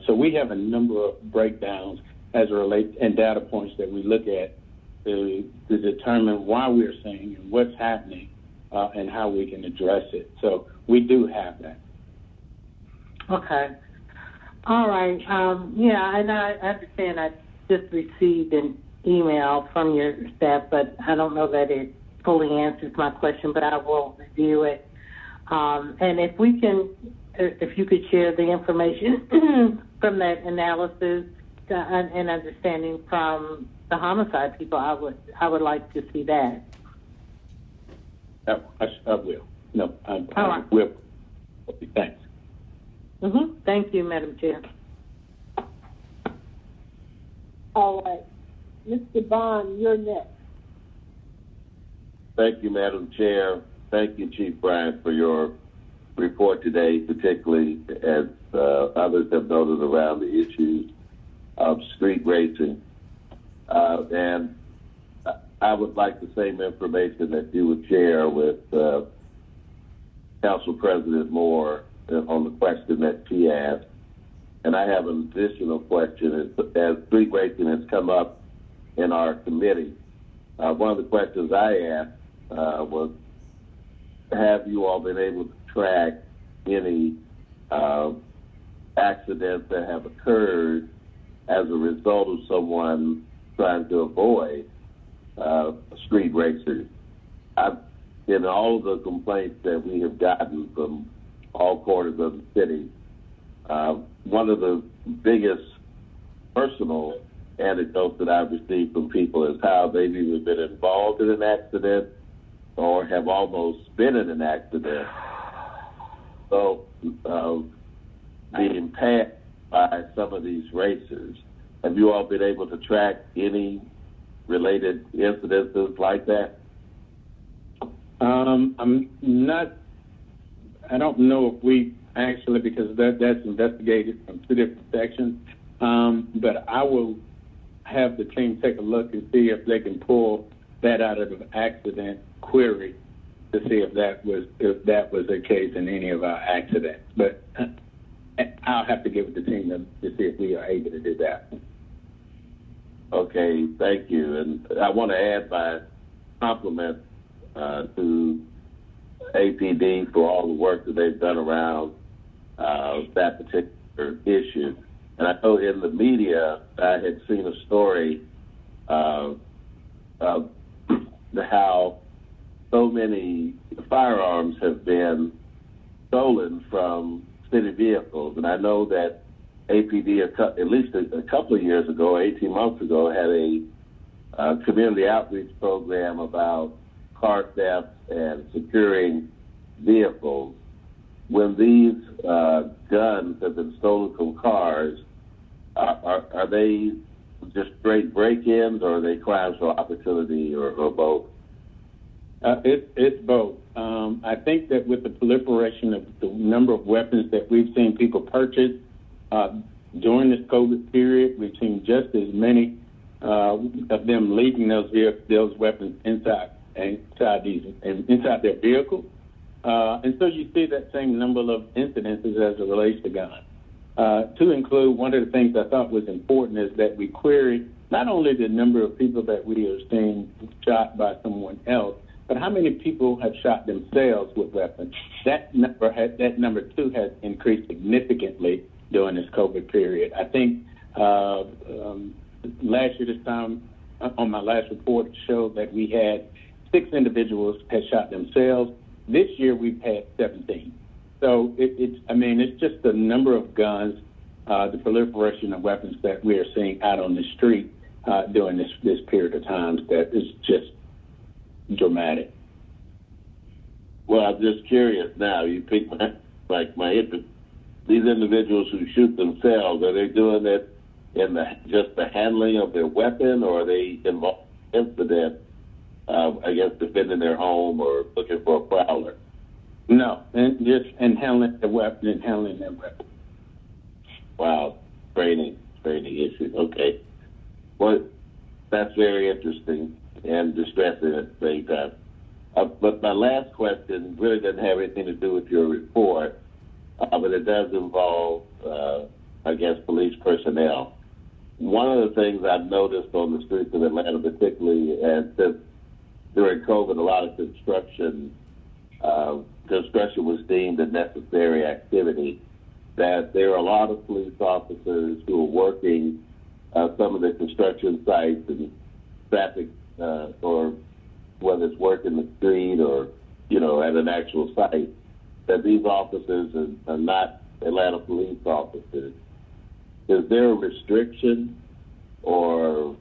So we have a number of breakdowns as it relates, and data points that we look at to determine why we're seeing and what's happening and how we can address it. So we do have that. Okay. All right. And I understand I just received an email from your staff, but I don't know that it fully answers my question, but I will review it. And if you could share the information from that analysis and understanding from the homicide people, I would like to see that. I will. No, I will. Thanks. Thank you, Madam Chair. All right. Mr. Bond, you're next. Thank you, Madam Chair. Thank you, Chief Bryant, for your report today, particularly as others have noted around the issues of street racing. And I would like the same information that you would share with Council President Moore on the question that she asked. And I have an additional question. As street racing has come up in our committee, one of the questions I asked was, have you all been able to track any accidents that have occurred as a result of someone trying to avoid street racers? in all the complaints that we have gotten from all corners of the city, one of the biggest personal anecdotes that I've received from people is how they've either been involved in an accident or have almost been in an accident. So being passed by some of these racers, have you all been able to track any related incidences like that? I'm not. I don't know if we actually, because that's investigated from two different sections. But I will have the team take a look and see if they can pull that out of the accident query to see if that was the case in any of our accidents. But I'll have to give it to the team to see if we are able to do that. Okay, thank you. And I want to add my compliments to APD for all the work that they've done around that particular issue. And I know in the media I had seen a story of how so many firearms have been stolen from city vehicles. And I know that APD, at least a couple of years ago, 18 months ago, had a community outreach program about car theft and securing vehicles. When these guns have been stolen from cars, are they just straight break-ins, or are they crimes for opportunity, or both? It's both. I think that with the proliferation of the number of weapons that we've seen people purchase during this COVID period, we've seen just as many of them leaving those weapons inside their vehicle. And so you see that same number of incidences as it relates to guns. To include, one of the things I thought was important is that we query not only the number of people that we are seeing shot by someone else, but how many people have shot themselves with weapons. That number too has increased significantly during this COVID period. I think last year this time, on my last report, it showed that we had 6 individuals had shot themselves. This year we've had 17. So it's just the number of guns, the proliferation of weapons that we are seeing out on the street during this period of time that is just dramatic. Well, I'm just curious now. You piqued my interest. These individuals who shoot themselves, are they doing it in just the handling of their weapon, or are they involved in incident, defending their home or looking for a prowler? No, and handling the weapon and handling their weapon. Wow, training issues. Okay. Well, that's very interesting and distressing at the same time. But my last question really doesn't have anything to do with your report, but it does involve, police personnel. One of the things I've noticed on the streets of Atlanta, particularly, and since during COVID, a lot of construction was deemed a necessary activity, that there are a lot of police officers who are working some of the construction sites and traffic, or whether it's work in the street or, at an actual site, that these officers are not Atlanta police officers. Is there a restriction, or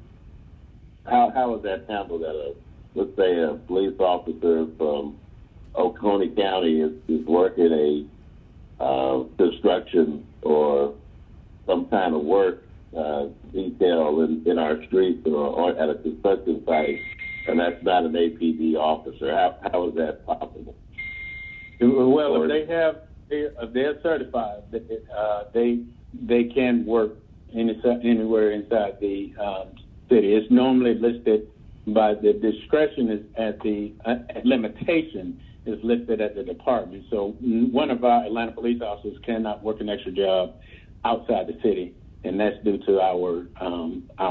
how is that handled at let's say a police officer from Oconee County is working a construction or some kind of work detail in our streets or at a construction site, and that's not an APD officer? How is that possible? Well, if they're certified, they can work anywhere inside the city. It's normally listed by the discretion is at the limitation is listed at the department. So one of our Atlanta police officers cannot work an extra job outside the city, and that's due to our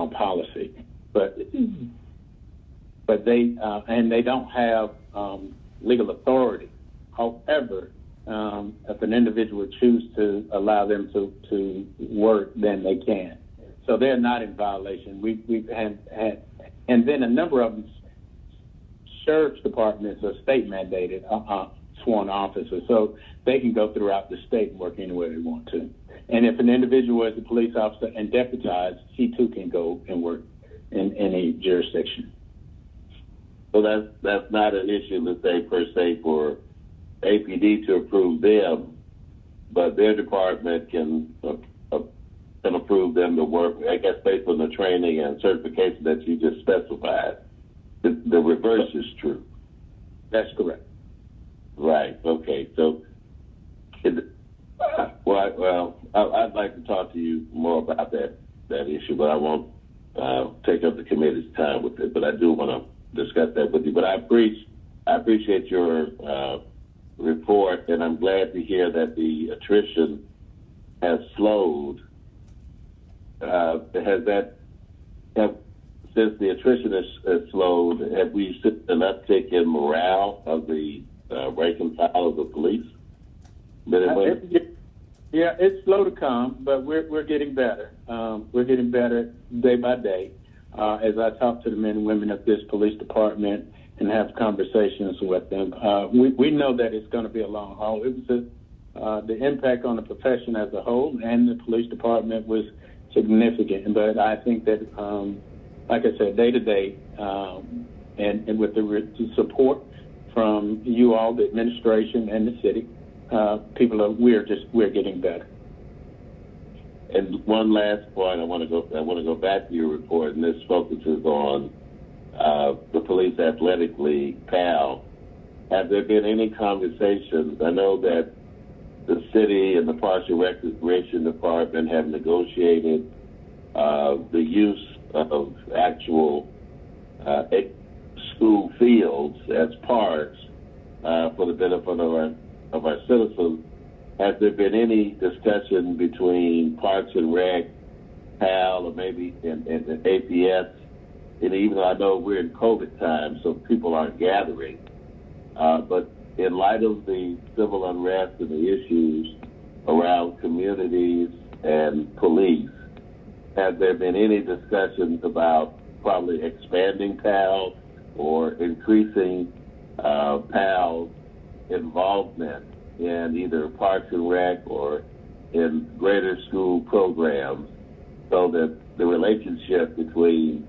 policy. But they don't have legal authority. However, if an individual chooses to allow them to work, then they can. So they're not in violation. We've had, and then a number of them sheriff's departments are state mandated sworn officers, so they can go throughout the state and work anywhere they want to. And if an individual is a police officer and deputized, he too can go and work in any jurisdiction. So that's not an issue, let's say, per se, for APD to approve them, but their department can approve them to work, I guess, based on the training and certification that you just specified. The reverse is true. That's correct. Right. Okay. So, I'd like to talk to you more about that issue, but I won't take up the committee's time with it. But I do want to discuss that with you. But I appreciate your report, and I'm glad to hear that the attrition has slowed. Since the attrition has slowed, have we seen an uptick in morale of the rank and file of the police? Yeah, it's slow to come, but we're getting better. We're getting better day by day. As I talk to the men and women of this police department and have conversations with them, we know that it's going to be a long haul. It was the impact on the profession as a whole and the police department was significant. But I think that, like I said, day to day, and with the support from you all, the administration and the city, we're getting better. And one last point, I want to go back to your report, and this focuses on the Police Athletic League, PAL. Have there been any conversations? I know that the city and the Parks and Recreation Department have negotiated the use of actual school fields as parks for the benefit of our citizens. Has there been any discussion between Parks and Rec, PAL, or maybe in APS? And even though I know we're in COVID time, so people aren't gathering, but in light of the civil unrest and the issues around communities and police, have there been any discussions about probably expanding PAL or increasing PAL's involvement in either Parks and Rec or in greater school programs, so that the relationship between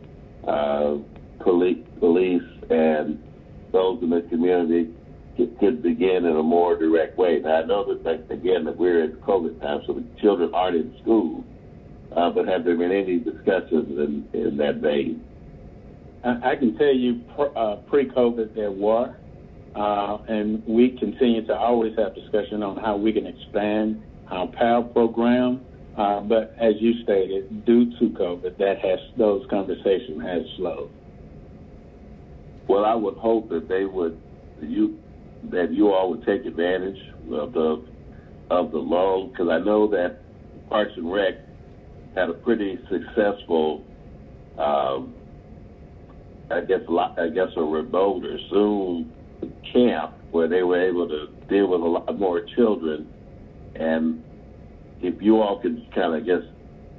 police and those in the community could begin in a more direct way? Now, I know that, again, that we're in COVID time, so the children aren't in school, but have there been any discussions in that vein? I can tell you pre-COVID there were, and we continue to always have discussion on how we can expand our PAL program, but as you stated, due to COVID, those conversations has slowed. Well, I would hope that you all would take advantage of the lull, because I know that Parks and Rec had a pretty successful, I guess a remote or Zoom camp where they were able to deal with a lot more children. And if you all could kind of just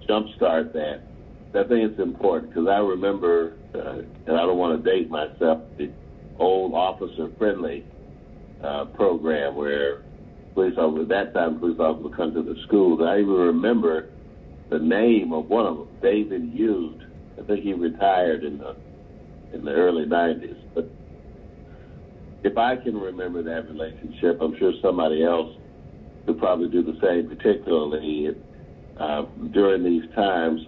jumpstart that, I think it's important, because I remember, and I don't want to date myself, the old officer-friendly program where police officers would come to the schools. I even remember the name of one of them, David Hughes. I think he retired in the early 90s. But if I can remember that relationship, I'm sure somebody else could probably do the same, particularly during these times,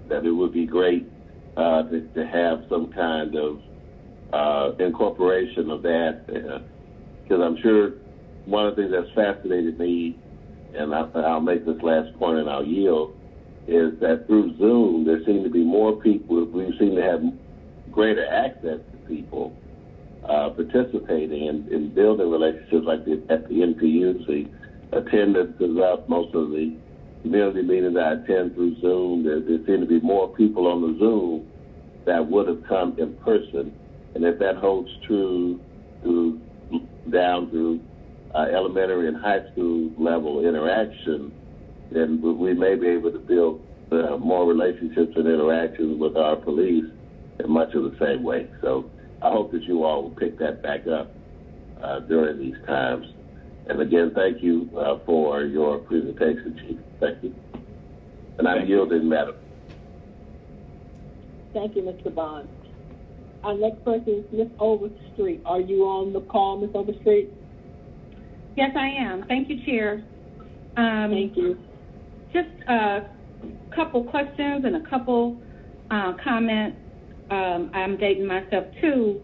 that it would be great to have some kind of incorporation of that, because I'm sure one of the things that's fascinated me, and I'll make this last point and I'll yield, is that through Zoom there seem to be more people, we seem to have greater access to people participating in building relationships like at the NPUs. The attendance is up. Most of the community meetings I attend through Zoom, there seem to be more people on the Zoom that would have come in person. And if that holds true down to elementary and high school level interaction, then we may be able to build more relationships and interactions with our police in much of the same way. So I hope that you all will pick that back up during these times. And again, thank you for your presentation, Chief. Thank you. And I yield in, Madam. Thank you, Mr. Bond. Our next person is Ms. Overstreet. Are you on the call, Ms. Overstreet? Yes, I am. Thank you, Chair. Thank you. Just a couple questions and a couple comments. I'm dating myself to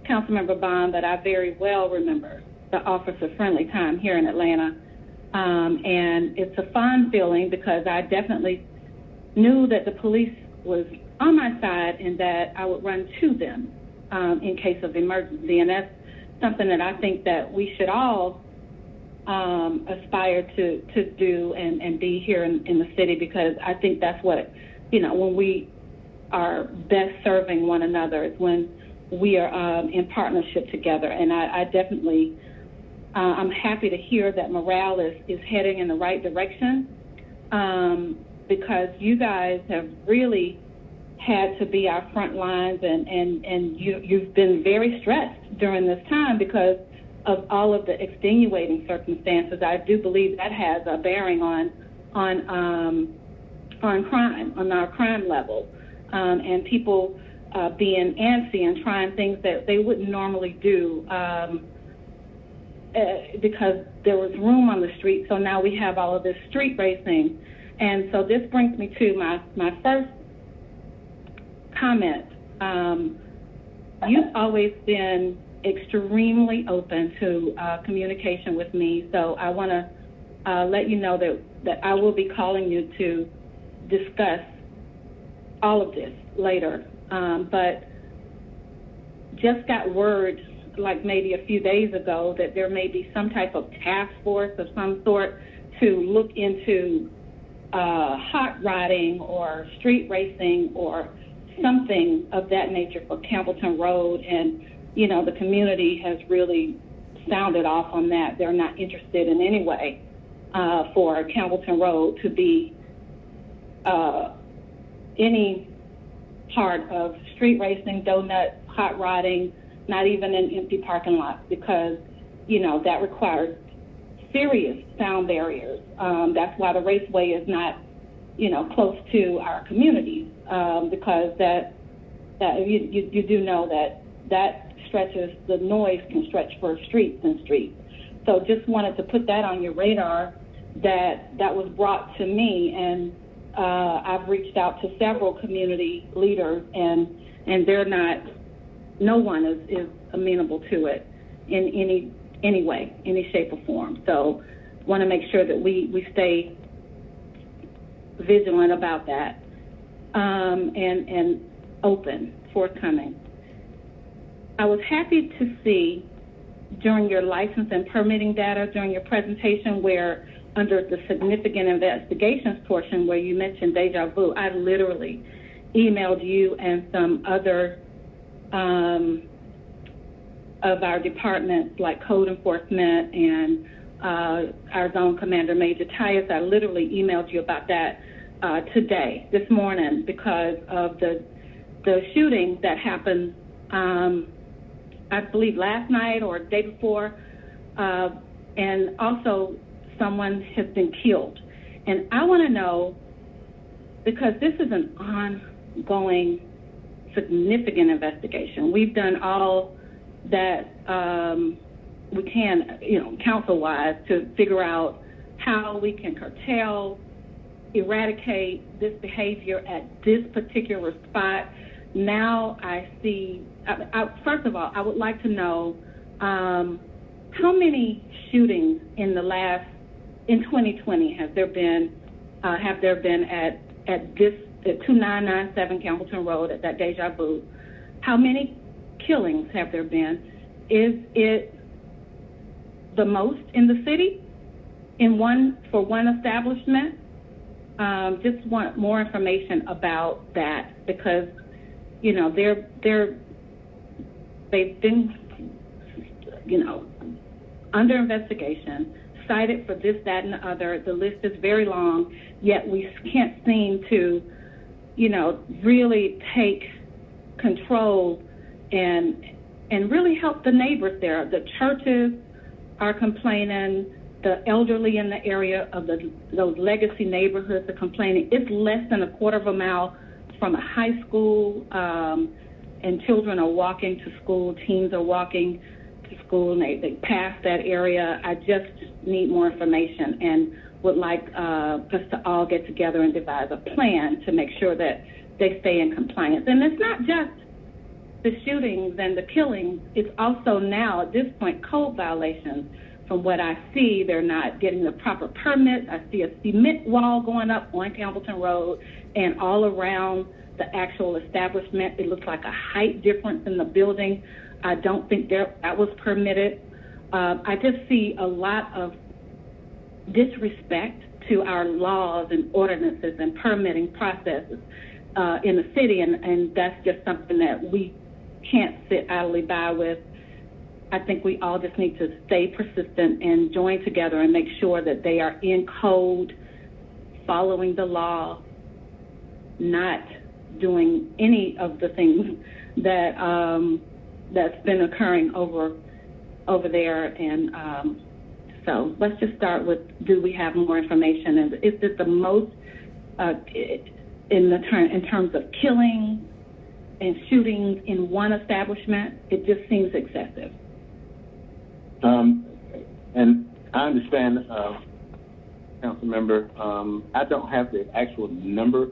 Councilmember Bond, but I very well remember the Officer Friendly time here in Atlanta. And it's a fond feeling because I definitely knew that the police was on my side and that I would run to them in case of emergency. And that's something that I think that we should all aspire to do and be here in the city, because I think that's what, when we are best serving one another is when we are in partnership together. And I definitely, I'm happy to hear that morale is heading in the right direction, because you guys have really had to be our front lines, and you've been very stressed during this time because of all of the extenuating circumstances. I do believe that has a bearing on crime, on our crime level, and people being antsy and trying things that they wouldn't normally do because there was room on the street. So now we have all of this street racing. And so this brings me to my first comment. You've always been extremely open to communication with me, so I want to let you know that I will be calling you to discuss all of this later. But just got word, like maybe a few days ago, that there may be some type of task force of some sort to look into hot rodding or street racing or something of that nature for Campbellton Road. And, the community has really sounded off on that. They're not interested in any way for Campbellton Road to be any part of street racing, donut, hot rodding, not even in empty parking lots, because, that requires serious sound barriers. That's why the raceway is not, close to our communities, because that you do know that stretches, the noise can stretch for streets and streets. So just wanted to put that on your radar, that was brought to me, and I've reached out to several community leaders, and they're not, no one is amenable to it in any way, any shape or form. So want to make sure that we stay vigilant about that, and open, forthcoming. I was happy to see during your license and permitting data during your presentation where under the significant investigations portion where you mentioned deja vu, I literally emailed you and some other of our departments like code enforcement and our zone commander, Major Tyus. I literally emailed you about that today, this morning, because of the shooting that happened, I believe last night or the day before, and also someone has been killed. And I want to know, because this is an ongoing significant investigation. We've done all that we can, council-wise, to figure out how we can curtail, eradicate this behavior at this particular spot. Now I see, first of all, I would like to know how many shootings in 2020 have there been at this, at 2997 Campbellton Road at that Deja Vu? How many killings have there been? Is it the most in the city for one establishment? Just want more information about that, because they've been under investigation, cited for this, that, and the other. The list is very long, yet we can't seem to really take control and and really help the neighbors there. The churches are complaining. The elderly in the area of those legacy neighborhoods are complaining. It's less than a quarter of a mile from a high school, and children are walking to school. Teens are walking to school, and they pass that area. I just need more information and would like us to all get together and devise a plan to make sure that they stay in compliance. And it's not just the shootings and the killings. It's also now, at this point, code violations. From what I see, they're not getting the proper permits. I see a cement wall going up on Campbellton Road and all around the actual establishment. It looks like a height difference in the building. I don't think that was permitted. I just see a lot of disrespect to our laws and ordinances and permitting processes in the city, and that's just something that we can't sit idly by with. I think we all just need to stay persistent and join together and make sure that they are in code, following the law, not doing any of the things that that's been occurring over there. And so let's just start with, do we have more information? And is this the most in terms of killing and shootings in one establishment? It just seems excessive. And I understand, Council Member, I don't have the actual number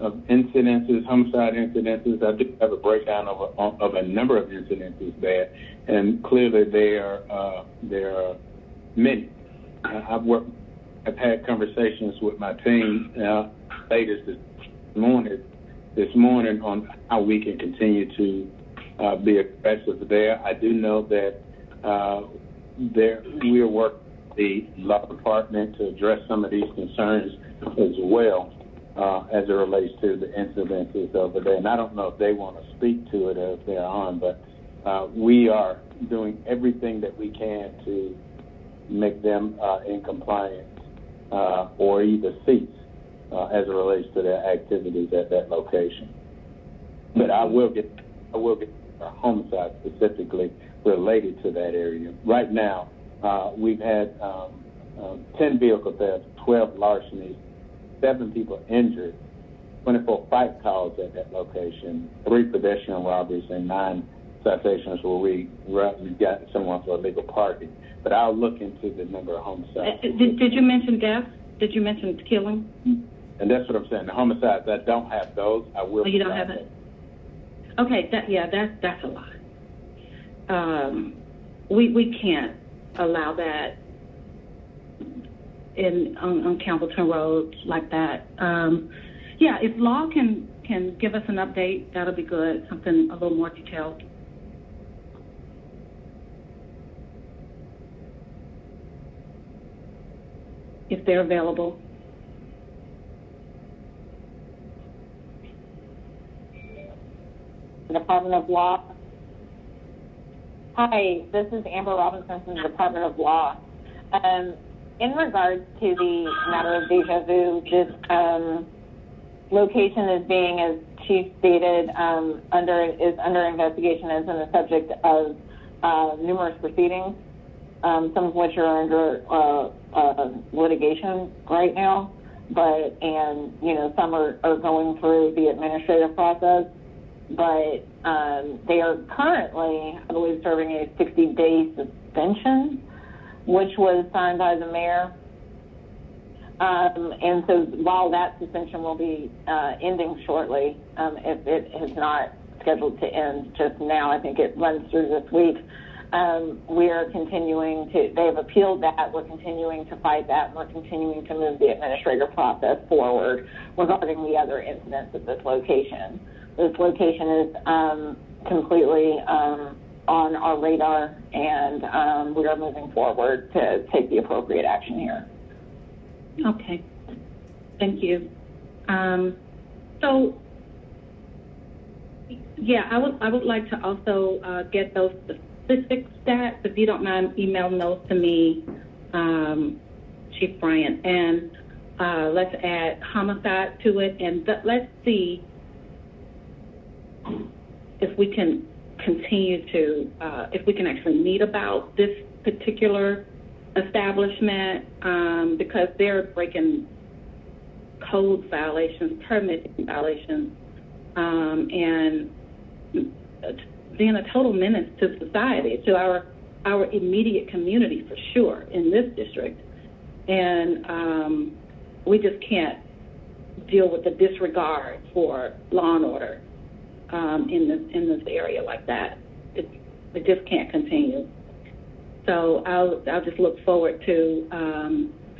of incidences, homicide incidences. I do have a breakdown of a number of incidences there, and clearly there are many. I've had conversations with my team latest this morning on how we can continue to be aggressive there. I do know that we are working with the law department to address some of these concerns as well as it relates to the incidences over there. And I don't know if they want to speak to it as they're on, but we are doing everything that we can to make them in compliance or either cease as it relates to their activities at that location. But I will get a homicide specifically related to that area. Right now, we've had 10 vehicle thefts, 12 larcenies, 7 people injured, 24 fight calls at that location, 3 pedestrian robberies, and 9 citations where we got someone for illegal parking. But I'll look into the number of homicides. Did you mention death? Did you mention killing? And that's what I'm saying. The homicides, I don't have those. I will. Oh, you don't have it? Okay, that's a lot. We can't allow that on Campbellton Road like that. If law can give us an update, that'll be good. Something a little more detailed. If they're available. Department of Law. Hi, this is Amber Robinson from the Department of Law. In regards to the matter of Deja Vu, this location is being, as Chief stated, under investigation as the subject of numerous proceedings, some of which are under litigation right now, and some are going through the administrative process. But they are currently, I believe, serving a 60-day suspension, which was signed by the mayor. And so while that suspension will be ending shortly, if it is not scheduled to end just now, I think it runs through this week, we are continuing to, they've appealed that, we're continuing to fight that, and we're continuing to move the administrative process forward regarding the other incidents at this location. This location is completely on our radar, and we are moving forward to take the appropriate action here. Okay, thank you. So, yeah, I would like to also get those specific stats, if you don't mind emailing those to me, Chief Bryant, and let's add homicide to it, and let's see if we can continue to, if we can actually meet about this particular establishment, because they're breaking code violations, permitting violations, and being a total menace to society, to our immediate community for sure in this district. And we just can't deal with the disregard for law and order in this area like that. It just can't continue. So I'll just look forward to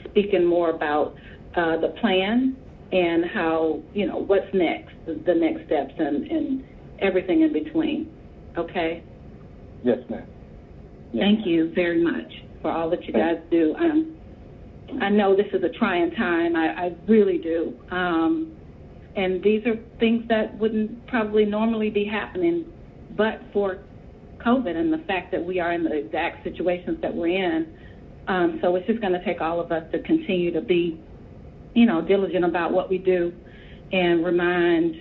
speaking more about the plan and how, what's next, the next steps and everything in between. Okay? Yes, ma'am. Yes, Thank you very much for all that you guys do. I know this is a trying time. I really do. And these are things that wouldn't probably normally be happening but for COVID and the fact that we are in the exact situations that we're in. So it's just going to take all of us to continue to be, diligent about what we do and remind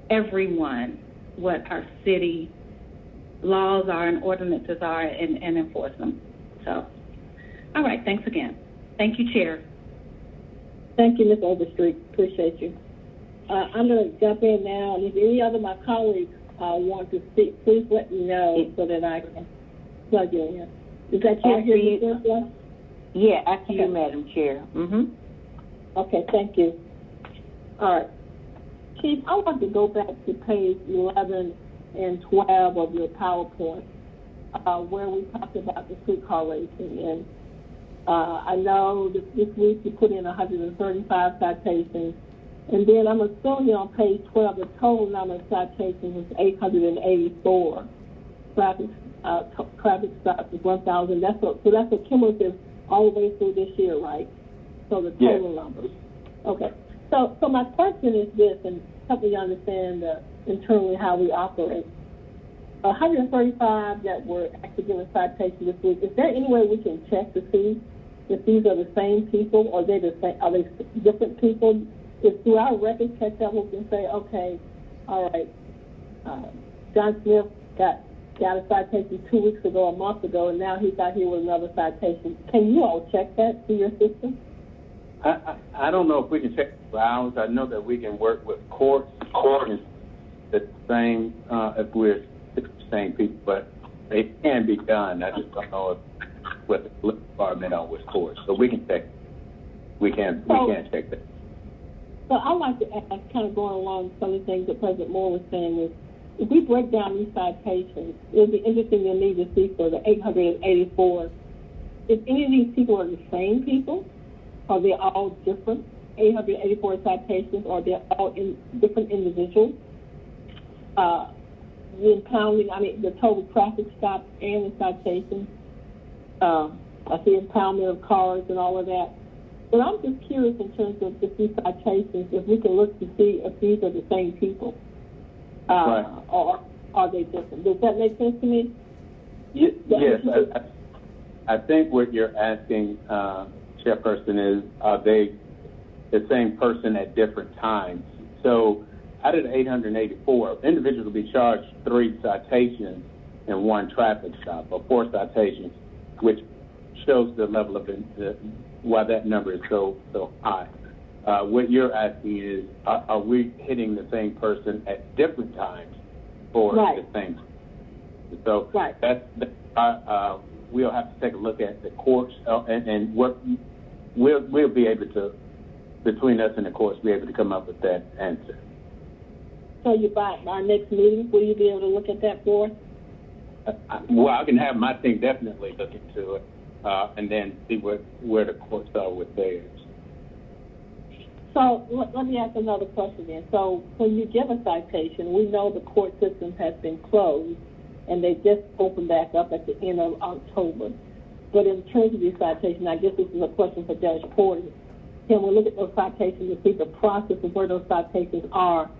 everyone what our city laws are and ordinances are and enforce them. So, all right, thanks again. Thank you, Chair. Thank you, Ms. Overstreet. Appreciate you. I'm going to jump in now, and if any other of my colleagues want to speak, please let me know so that I can plug you in. Is that you here, Ms. Cynthia? Yeah, after you, Madam Chair. Mm-hmm. Okay, thank you. All right. Chief, I want to go back to page 11 and 12 of your PowerPoint, where we talked about the streetcar racing. And I know this week you put in 135 citations. And then I'm assuming on page 12, the total number of citations was 884. Traffic stops is 1,000. So that's a cumulative all the way through this year, right? So the total numbers. Okay. So my question is this, and help me understand internally how we operate. 135 that were actually given citations this week. Is there any way we can check to see if these are the same people, or are they different people? If through our records check that, we can say, okay, all right, John Smith got a citation 2 weeks ago, a month ago, and now he's out here with another citation. Can you all check that through your system? I don't know if we can check the hours. I know that we can work with courts and the same if we're the same people, but it can be done. I just don't know if with the police department or with courts. So we can check. We can check that. So I'd like to ask, kind of going along some of the things that President Moore was saying, is if we break down these citations, it would be interesting to me to see for the 884, if any of these people are the same people, are they all different? 884 citations, or they're all different individuals? The impounding, the total traffic stops and the citations. I see impoundment of cars and all of that. But I'm just curious in terms of these citations, if we can look to see if these are the same people, right. Or are they different? Does that make sense to me? Yes. I think what you're asking, Chairperson, is are they the same person at different times? So out of the 884, individuals will be charged 3 citations and 1 traffic stop, or 4 citations, which shows the level of why that number is so high. What you're asking is, are we hitting the same person at different times for the same? So we'll have to take a look at the courts, and what we'll be able to, between us and the courts, be able to come up with that answer. So by our next meeting, will you be able to look at that for us? Well, I can have my team definitely look into it. And then see where the courts are with theirs. So let me ask another question then. So when you give a citation, we know the court system has been closed, and they just opened back up at the end of October. But in terms of these citations, I guess this is a question for Judge Porter. Can we look at those citations and see the process of where those citations are,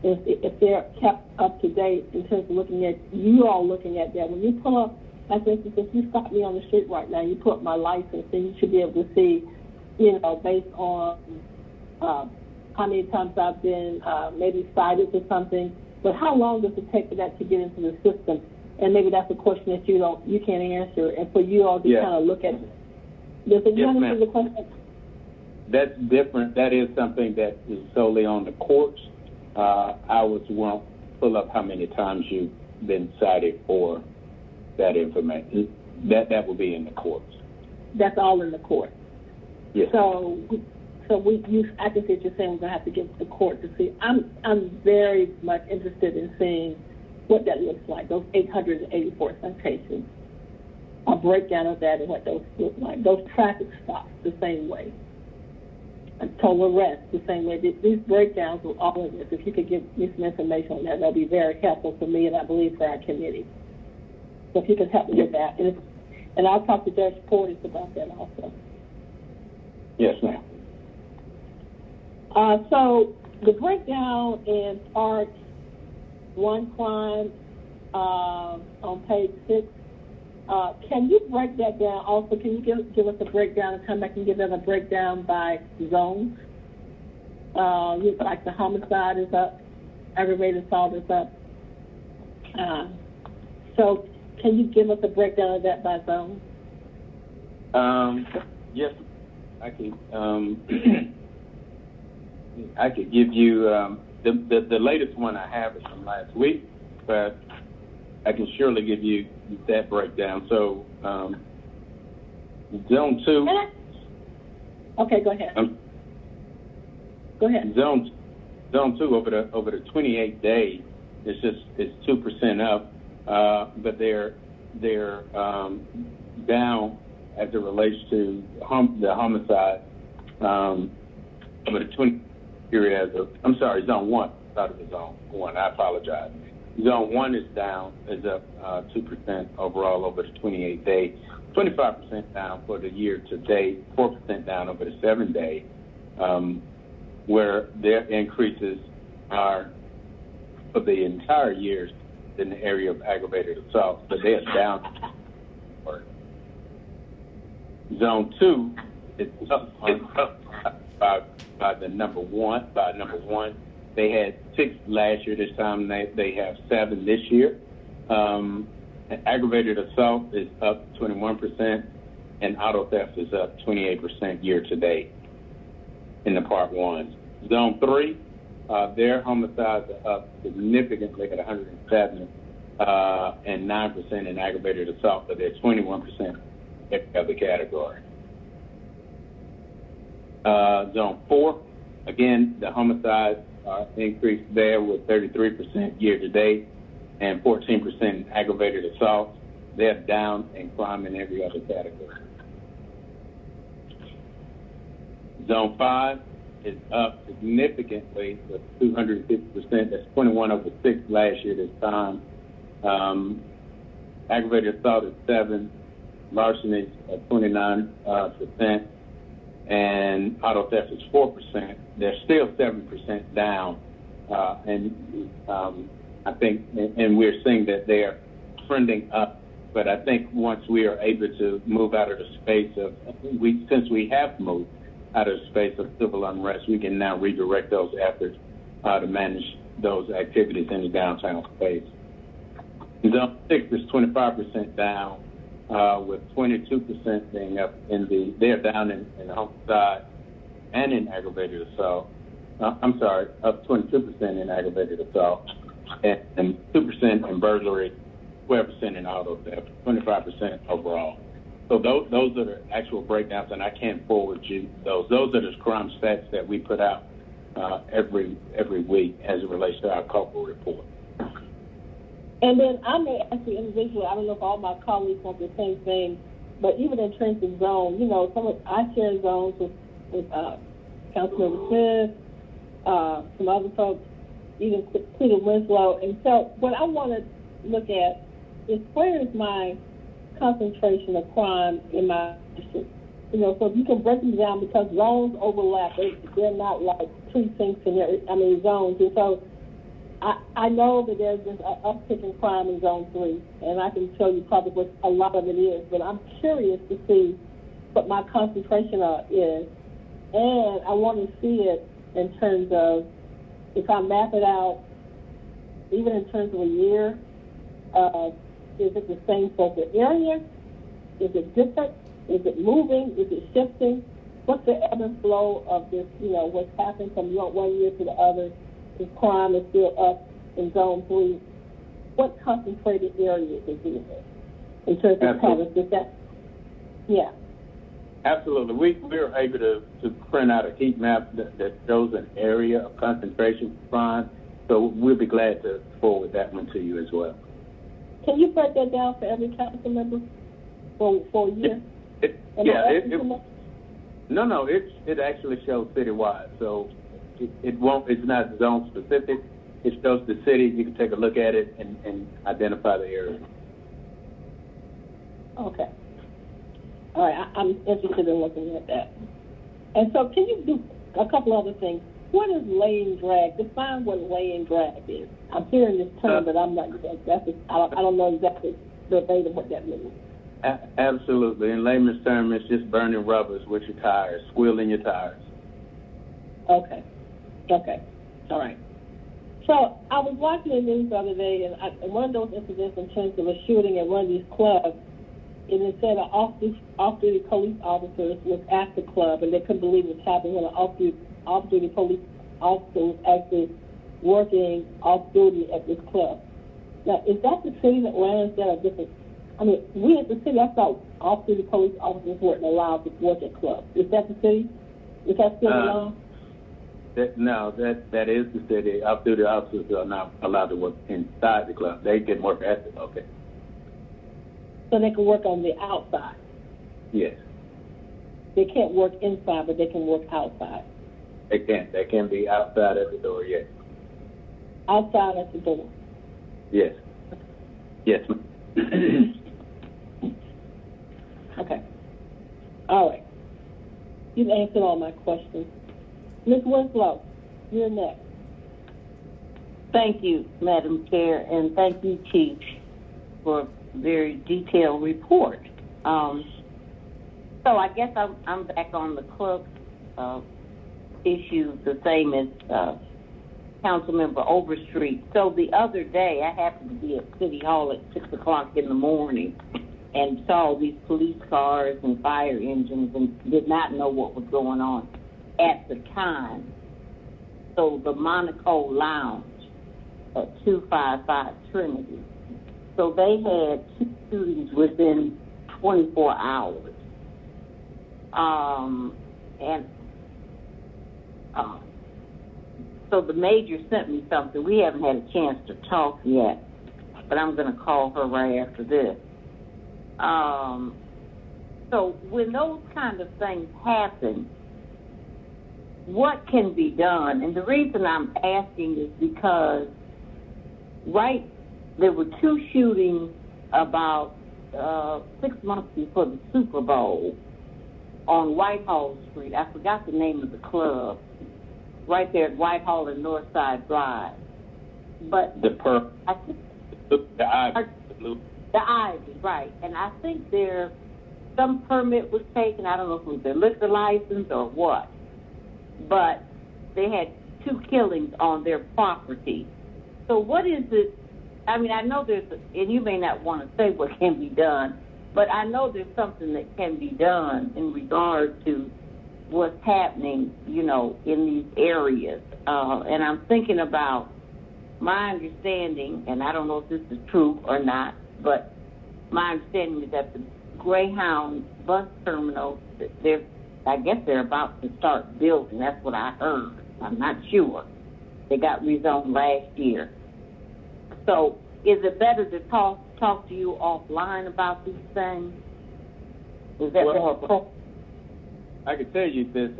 if they're kept up to date in terms of looking at, you all looking at that? When you pull up, like, for instance, if you stop me on the street right now, you put up my license, then you should be able to see, based on how many times I've been maybe cited for something, But how long does it take for that to get into the system? And maybe that's a question that you can't answer, and for you all to kind of look at. Does it answer the question? That's different. That is something that is solely on the courts. Ours won't pull up how many times you've been cited for that information. That will be in the courts. That's all in the court. Yes. So I can see what you're saying. We're gonna have to get to the court to see. I'm very much interested in seeing what that looks like. Those 884 citations, a breakdown of that and what those look like. Those traffic stops the same way. A total arrest the same way. These breakdowns of all of this. If you could give me some information on that, that'd be very helpful for me and I believe for our committee. So if you could help me with that, and I'll talk to Judge Portis about that also. Yes, ma'am. So the breakdown in part 1 crime on page 6, can you break that down? Also, can you give us a breakdown and come back and give us a breakdown by zones? Like the homicide is up, aggravated assault is up. So can you give us a breakdown of that by zone? Yes, I can. I could give you the latest one I have is from last week, but I can surely give you that breakdown. So, zone 2. Okay, go ahead. Go ahead. Zone 2 over the 28 days, it's 2% up, but they're down as it relates to the homicide over the 20 period. Zone 1. Thought it was zone 1. I apologize. Zone 1 is up 2% overall over the 28 days, 25% down for the year to date, 4% down over the 7 day, where their increases are for the entire years in the area of aggravated assault, but they're down. Zone 2 is up by number one. They had 6 last year. This time they have 7 this year. Aggravated assault is up 21%, and auto theft is up 28% year to date in the part 1. Zone 3, their homicides are up significantly at 107 and 9% in aggravated assault, but they're 21% of the category. Zone 4, again, the homicides are increased there with 33% year to date and 14% in aggravated assault. They're down in crime in every other category. Zone 5 is up significantly with 250%. That's 21 over 6 last year this time. Aggravated assault is 7, larceny at 29%, and auto theft is 4%. They're still 7% down, and I think, and we're seeing that they're trending up. But I think once we are able to move out of the space of, since we have moved out of the space of civil unrest, we can now redirect those efforts to manage those activities in the downtown space. Zone 6 is 25% down, with 22% being up they're down in the homicide and in aggravated assault. Up 22% in aggravated assault, and 2% in burglary, 12% in auto theft, 25% overall. So those are the actual breakdowns, and I can't forward you those. Those are the crime stats that we put out every week as it relates to our corporal report. And then I may ask you individually, I don't know if all my colleagues want the same thing, but even in terms of zone, I share zones with Councilmember Smith, some other folks, even Cleveland Winslow. And so what I want to look at is where is my concentration of crime in my district? So if you can break them down, because zones overlap, they're not like precincts and zones. And so I know that there's this uptick in crime in Zone 3, and I can tell you probably what a lot of it is, but I'm curious to see what my concentration is, and I want to see it in terms of, if I map it out, even in terms of a year, is it the same focal area? Is it different? Is it moving? Is it shifting? What's the ebb and flow of this, what's happened from one year to the other? Is crime is still up in Zone 3? What concentrated areas is it in terms of patterns? Is that, yeah. Absolutely. We're able to print out a heat map that shows an area of concentration for crime. So we'll be glad to forward that one to you as well. Can you break that down for every council member for a year? It actually shows citywide. So it's not zone specific. It shows the city. You can take a look at it and identify the area. Okay. All right, I'm interested in looking at that. And so can you do a couple other things? What is laying drag? Define what laying drag is. I'm hearing this term, but I'm not, I don't know exactly verbatim what that means. Absolutely. In layman's terms, it's just burning rubbers with your tires, squealing your tires. Okay. All right. So I was watching the news the other day, and one of those incidents in terms of a shooting at one of these clubs, and it said an off-duty police officer was at the club, and they couldn't believe it was happening when an off-duty police officer was actually working off-duty at this club. Now, is that the city that Atlanta? Is that a different? I mean, we as the city, I thought off-duty police officers weren't allowed to work at clubs. Is that the city? Is that still allowed? No, that is the city. Off-duty officers are not allowed to work inside the club. They can work at the, okay. So they can work on the outside? Yes. They can't work inside, but they can work outside? They can. They can be outside at the door, yes. Outside at the door? Yes. Yes, ma'am. Okay. All right. You've answered all my questions. Ms. Winslow, you're next. Thank you, Madam Chair, and thank you, Chief, for a very detailed report. So I guess I'm back on the clerk issue, the same as Councilmember Overstreet. So the other day, I happened to be at City Hall at 6 o'clock in the morning and saw these police cars and fire engines and did not know what was going on at the time. So the Monaco Lounge at 255 Trinity. So they had 2 shootings within 24 hours. So the major sent me something. We haven't had a chance to talk yet, but I'm going to call her right after this. So when those kind of things happen, what can be done? And the reason I'm asking is because there were 2 shootings about 6 months before the Super Bowl on Whitehall Street. I forgot the name of the club. Right there at Whitehall and Northside Drive. But the Ivy, right. And I think some permit was taken. I don't know if it was their liquor license or what. But they had 2 killings on their property. So what is it? I mean, I know and you may not want to say what can be done, but I know there's something that can be done in regard to what's happening, in these areas. And I'm thinking about my understanding, and I don't know if this is true or not, but my understanding is that the Greyhound bus terminal, I guess they're about to start building. That's what I heard. I'm not sure. They got rezoned last year. So is it better to talk to you offline about these things? Is that more appropriate? I can tell you this,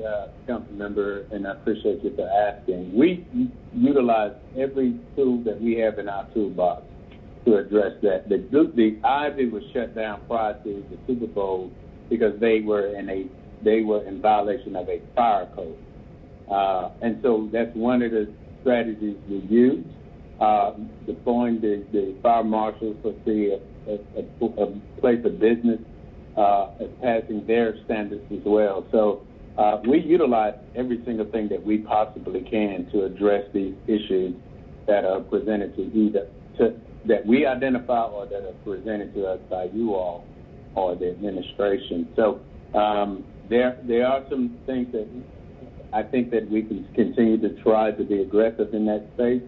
Council Member, and I appreciate you for asking. We utilize every tool that we have in our toolbox to address that. The Ivy was shut down prior to the Super Bowl because they were in violation of a fire code, and so that's one of the strategies we use. Deploying the fire marshals to see a place of business. Passing their standards as well. So we utilize every single thing that we possibly can to address these issues that are presented that we identify or that are presented to us by you all or the administration. So there are some things that I think that we can continue to try to be aggressive in that space.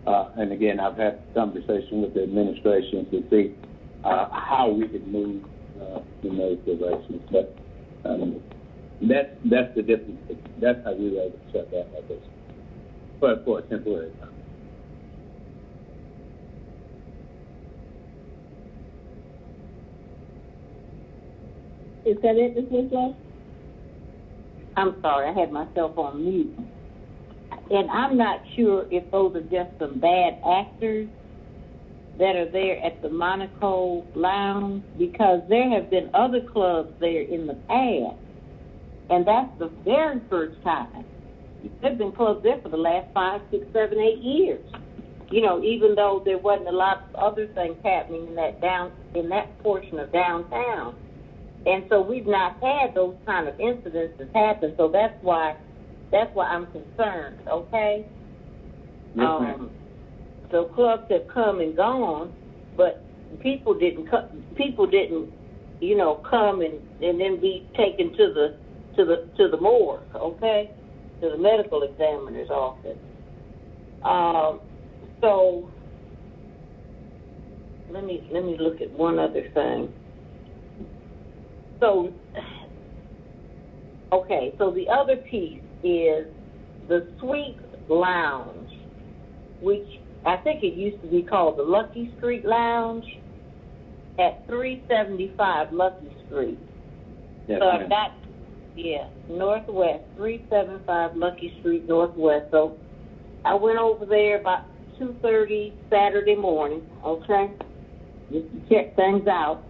And again, I've had conversation with the administration to see how we could move in those directions. But that's the difference. That's how we were able to shut that like this for a temporary time. Is that it, Ms. Winslow? I'm sorry, I had myself on mute. And I'm not sure if those are just some bad actors that are there at the Monaco Lounge, because there have been other clubs there in the past, and that's the very first time. There have been clubs there for the last 5, 6, 7, 8 years. You know, even though there wasn't a lot of other things happening in that portion of downtown. And so we've not had those kind of incidents happen. So that's why I'm concerned. Okay. Yes, so clubs have come and gone, but people didn't, you know, come and then be taken to the morgue. Okay, to the medical examiner's office. So let me look at one other thing. So, okay, so the other piece is the Suite Lounge, which I think it used to be called the Lucky Street Lounge at 375 Lucky Street. Yes, so that's, Northwest, 375 Lucky Street Northwest. So I went over there about 2:30 Saturday morning, okay, just to check things out.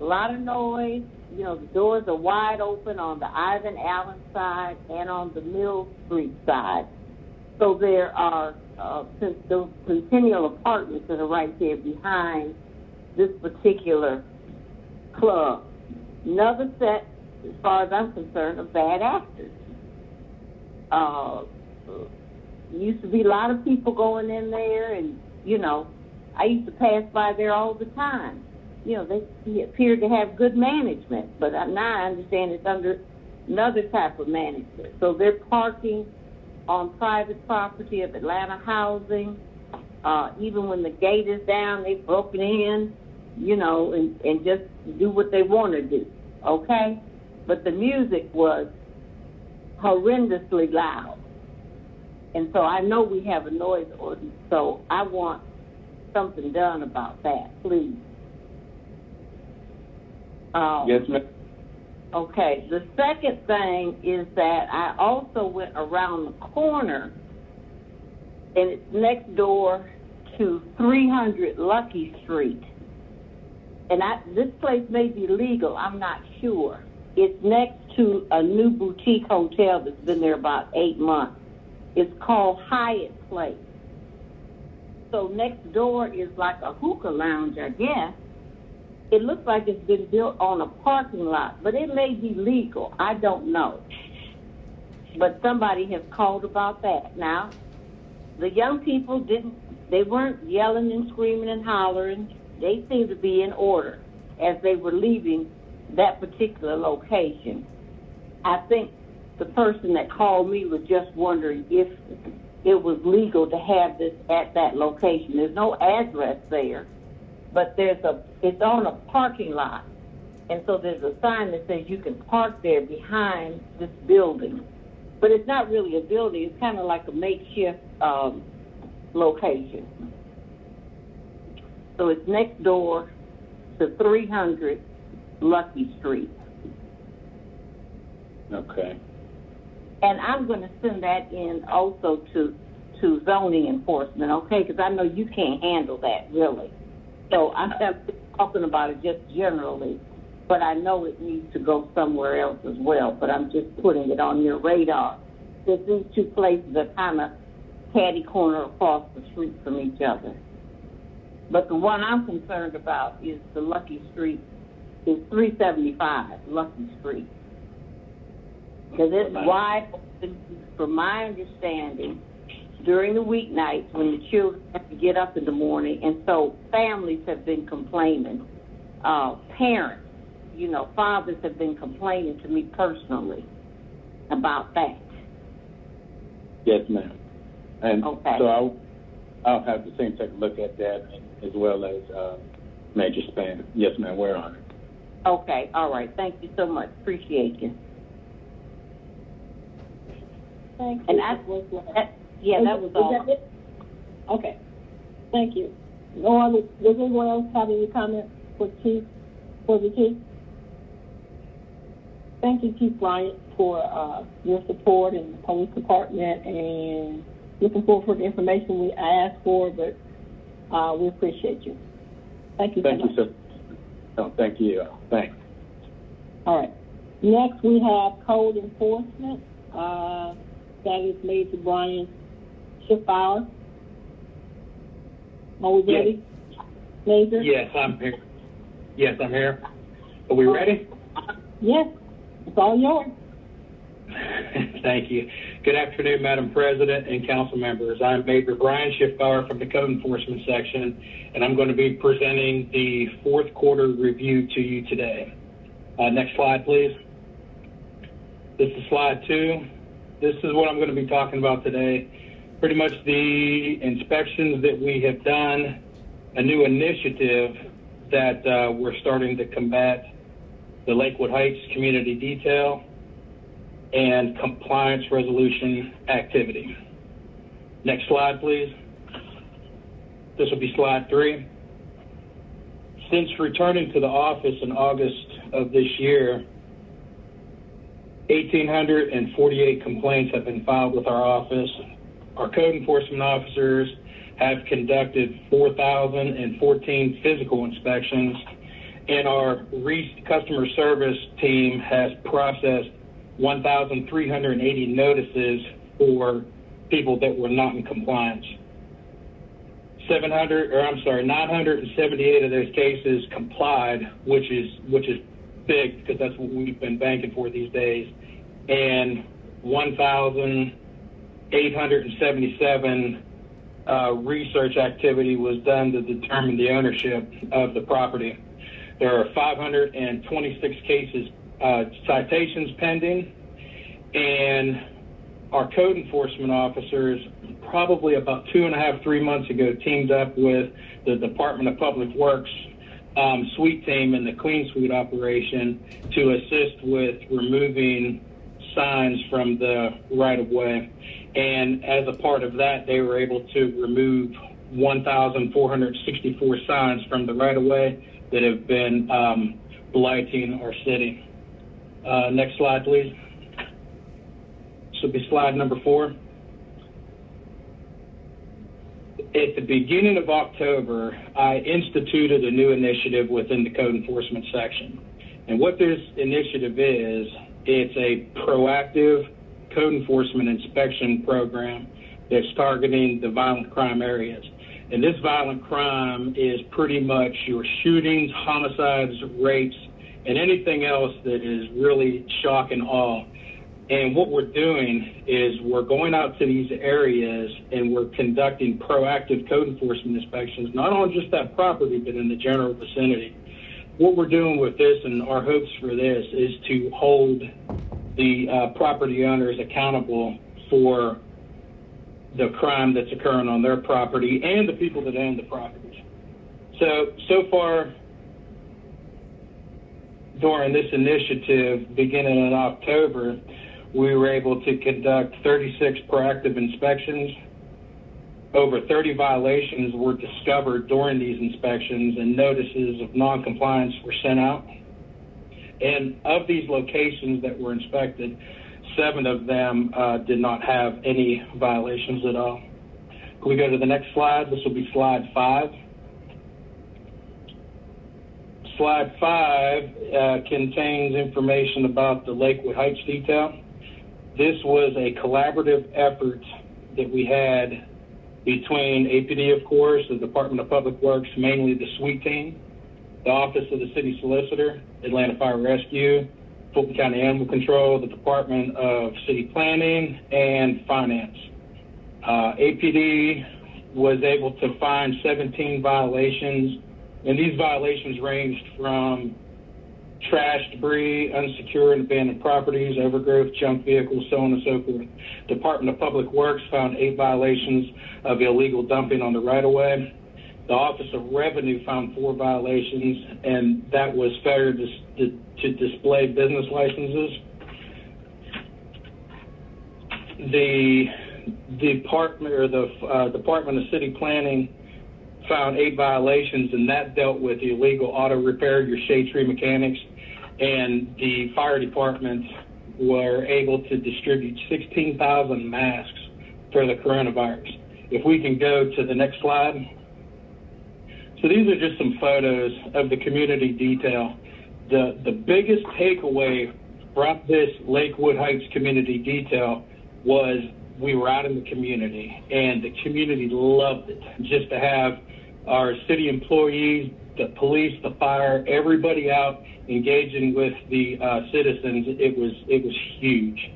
A lot of noise. You know, the doors are wide open on the Ivan Allen side and on the Mill Street side. So there are those Centennial Apartments that are right there behind this particular club. Another set, as far as I'm concerned, of bad actors. Used to be a lot of people going in there, and, you know, I used to pass by there all the time. You know, they appear to have good management, but now I understand it's under another type of management. So they're parking on private property of Atlanta Housing. Even when the gate is down, they've broken in, you know, and just do what they want to do, okay? But the music was horrendously loud. And so I know we have a noise ordinance, so I want something done about that, please. Yes, ma'am. Okay. The second thing is that I also went around the corner, and it's next door to 300 Lucky Street. And this place may be legal, I'm not sure. It's next to a new boutique hotel that's been there about 8 months. It's called Hyatt Place. So next door is like a hookah lounge, I guess. It looks like it's been built on a parking lot, but it may be legal. I don't know. But somebody has called about that. Now, the young people they weren't yelling and screaming and hollering. They seemed to be in order as they were leaving that particular location. I think the person that called me was just wondering if it was legal to have this at that location. There's no address there. But it's on a parking lot. And so there's a sign that says you can park there behind this building. But it's not really a building. It's kind of like a makeshift location. So it's next door to 300 Lucky Street. Okay. And I'm going to send that in also to zoning enforcement, okay? Because I know you can't handle that, really. So I'm not talking about it just generally, but I know it needs to go somewhere else as well. But I'm just putting it on your radar. Because these two places are kind of catty corner across the street from each other. But the one I'm concerned about is the Lucky Street, is 375 Lucky Street. Because it's wide open, from my understanding, during the weeknights when the children have to get up in the morning, and so families have been complaining. Parents, fathers have been complaining to me personally about that. Yes, ma'am. And okay. So I'll have the same take a look at that, as well as Major Span. Yes, ma'am, we're on it. Okay, all right. Thank you so much. Appreciate you. Thank you. And that was all. That it? Okay. Thank you. Does anyone else have any comments for the Chief? Thank you, Chief Bryant, for your support in the police department, and looking forward for the information we asked for, but we appreciate you. Thank you so much. Thank you, sir. No, thank you. Thanks. All right. Next, we have code enforcement. That is made to Brian Schiffauer. Are we ready? Major? Yes, I'm here. Yes, I'm here. Are we ready? Yes, it's all yours. Thank you. Good afternoon, Madam President and council members. I'm Major Brian Schiffauer from the Code Enforcement Section, and I'm going to be presenting the fourth quarter review to you today. Next slide, please. This is slide 2. This is what I'm going to be talking about today. Pretty much the inspections that we have done, a new initiative that we're starting to combat the Lakewood Heights community detail, and compliance resolution activity. Next slide, please. This will be slide 3. Since returning to the office in August of this year, 1,848 complaints have been filed with our office. Our code enforcement officers have conducted 4,014 physical inspections, and our customer service team has processed 1,380 notices for people that were not in compliance. 978 of those cases complied, which is big because that's what we've been banking for these days, and 1,877 research activity was done to determine the ownership of the property. There are 526 cases, citations pending, and our code enforcement officers probably about 2.5-3 months ago teamed up with the Department of Public Works sweep team and the Clean Suite operation to assist with removing signs from the right-of-way. And as a part of that, they were able to remove 1,464 signs from the right-of-way that have been blighting our city. Next slide, please. This will be slide number 4. At the beginning of October, I instituted a new initiative within the Code Enforcement Section. And what this initiative is, it's a proactive code enforcement inspection program that's targeting the violent crime areas. And this violent crime is pretty much your shootings, homicides, rapes, and anything else that is really shock and awe. And what we're doing is we're going out to these areas and we're conducting proactive code enforcement inspections, not on just that property, but in the general vicinity. What we're doing with this and our hopes for this is to hold the property owners accountable for the crime that's occurring on their property and the people that own the properties. So far, during this initiative, beginning in October, we were able to conduct 36 proactive inspections. Over 30 violations were discovered during these inspections, and notices of noncompliance were sent out. And of these locations that were inspected, 7 of them did not have any violations at all. Can we go to the next slide? This will be slide 5. Slide 5 contains information about the Lakewood Heights detail. This was a collaborative effort that we had between APD, of course, the Department of Public Works, mainly the SWEET team, the Office of the City Solicitor, Atlanta Fire Rescue, Fulton County Animal Control, the Department of City Planning, and Finance. APD was able to find 17 violations, and these violations ranged from trash, debris, unsecured and abandoned properties, overgrowth, junk vehicles, so on and so forth. Department of Public Works found 8 violations of illegal dumping on the right-of-way. The Office of Revenue found 4 violations, and that was failure to display business licenses. The Department of City Planning found 8 violations, and that dealt with the illegal auto repair, your shade tree mechanics, and the fire department were able to distribute 16,000 masks for the coronavirus. If we can go to the next slide. So these are just some photos of the community detail. The biggest takeaway from this Lakewood Heights community detail was we were out in the community, and the community loved it. Just to have our city employees, the police, the fire, everybody out engaging with the citizens, it was huge.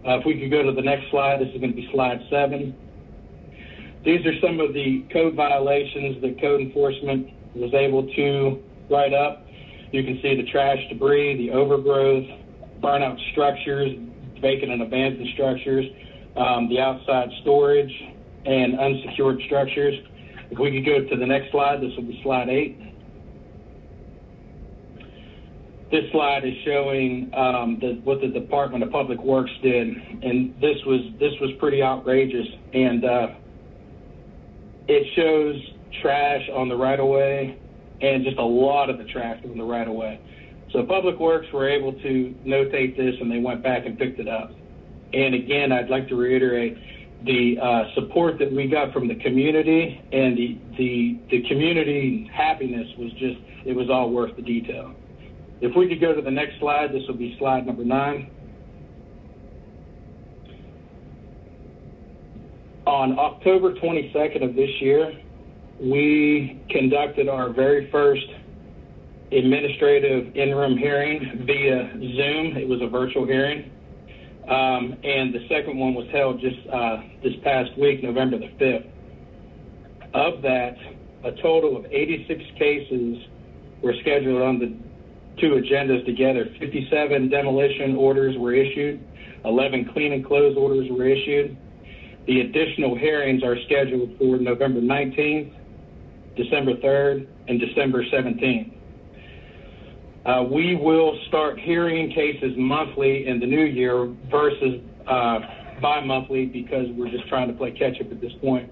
If we could go to the next slide, this is going to be slide 7. These are some of the code violations that code enforcement was able to write up. You can see the trash, debris, the overgrowth, burnout structures, vacant and abandoned structures, the outside storage, and unsecured structures. If we could go to the next slide, this will be slide 8. This slide is showing what the Department of Public Works did, and this was pretty outrageous. And it shows trash on the right-of-way, and just a lot of the trash on the right-of-way. So Public Works were able to notate this, and they went back and picked it up. And again, I'd like to reiterate the support that we got from the community, and the community happiness was just, it was all worth the detail. If we could go to the next slide, this will be slide number 9. On October 22nd of this year, we conducted our very first administrative interim hearing via Zoom. It was a virtual hearing. And the second one was held just this past week, November the 5th. Of that, a total of 86 cases were scheduled on the 2 agendas together. 57 demolition orders were issued. 11 clean and close orders were issued. The additional hearings are scheduled for November 19th, December 3rd, and December 17th. We will start hearing cases monthly in the new year versus bi-monthly, because we're just trying to play catch-up at this point.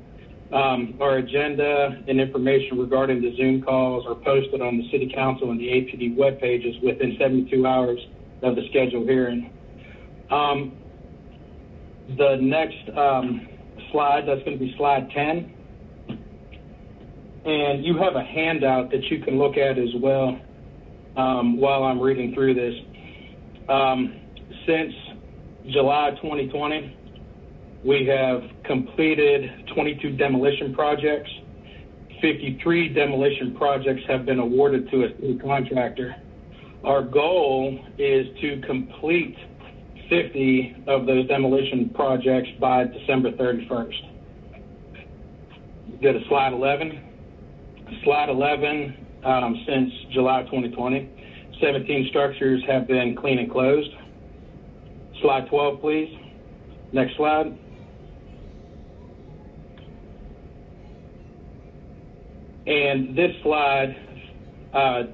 Our agenda and information regarding the Zoom calls are posted on the City Council and the APD web pages within 72 hours of the scheduled hearing. The next slide, that's going to be slide 10. And you have a handout that you can look at as well while I'm reading through this. Since July 2020, we have completed 22 demolition projects. 53 demolition projects have been awarded to a city contractor. Our goal is to complete 50 of those demolition projects by December 31st. Go to slide 11. Slide 11, since July 2020, 17 structures have been clean and closed. Slide 12, please. Next slide. And this slide,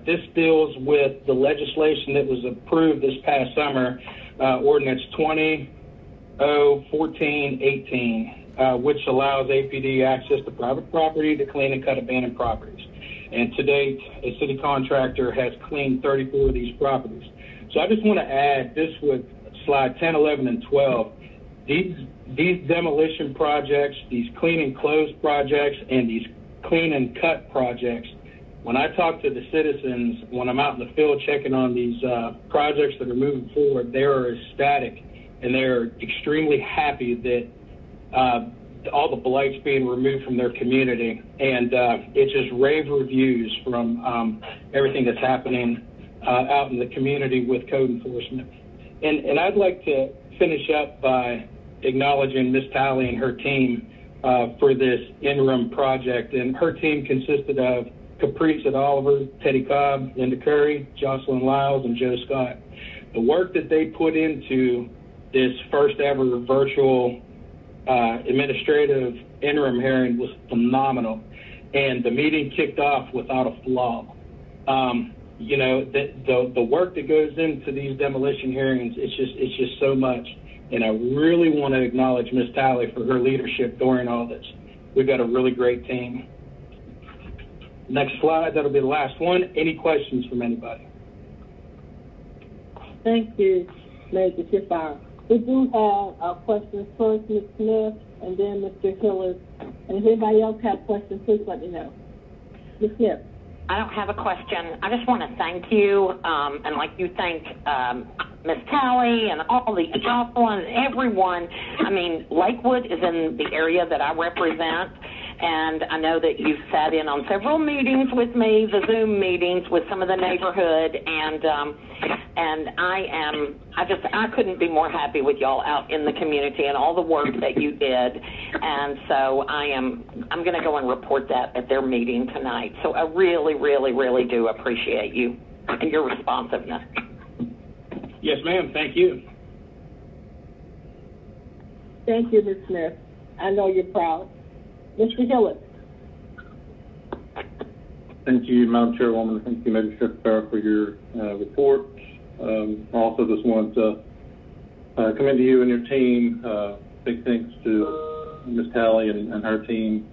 this deals with the legislation that was approved this past summer, Ordinance 20-014-18, which allows APD access to private property to clean and cut abandoned properties. And to date, a city contractor has cleaned 34 of these properties. So I just want to add this with slide 10, 11, and 12. These demolition projects, these clean and close projects, and these clean and cut projects, when I talk to the citizens, when I'm out in the field checking on these projects that are moving forward, they are ecstatic, and they're extremely happy that all the blight's being removed from their community. And it's just rave reviews from everything that's happening out in the community with code enforcement. And I'd like to finish up by acknowledging Ms. Talley and her team for this interim project. And her team consisted of Caprice Oliver, Teddy Cobb, Linda Curry, Jocelyn Lyles, and Joe Scott. The work that they put into this first ever virtual administrative interim hearing was phenomenal. And the meeting kicked off without a flaw. You know, the work that goes into these demolition hearings, it's just so much. And I really want to acknowledge Ms. Talley for her leadership during all this. We've got a really great team. Next slide, that'll be the last one. Any questions from anybody? Thank you, Major Schiffauer. We do have questions first, Ms. Smith, and then Mr. Hillis. And if anybody else has questions, please let me know. Ms. Smith. I don't have a question. I just want to thank you, and like you thank Ms. Talley and all the Jocelyn and everyone. I mean, Lakewood is in the area that I represent, and I know that you've sat in on several meetings with me, the Zoom meetings with some of the neighborhood, and I couldn't be more happy with y'all out in the community and all the work that you did. And so I'm going to go and report that at their meeting tonight. So I really, really, really do appreciate you and your responsiveness. Yes, ma'am. Thank you. Thank you, Ms. Smith. I know you're proud. Mr. Hillis. Thank you, Madam Chairwoman. Thank you, Major Schiffauer, for your report. I also just want to commend you and your team. Big thanks to Ms. Talley and her team,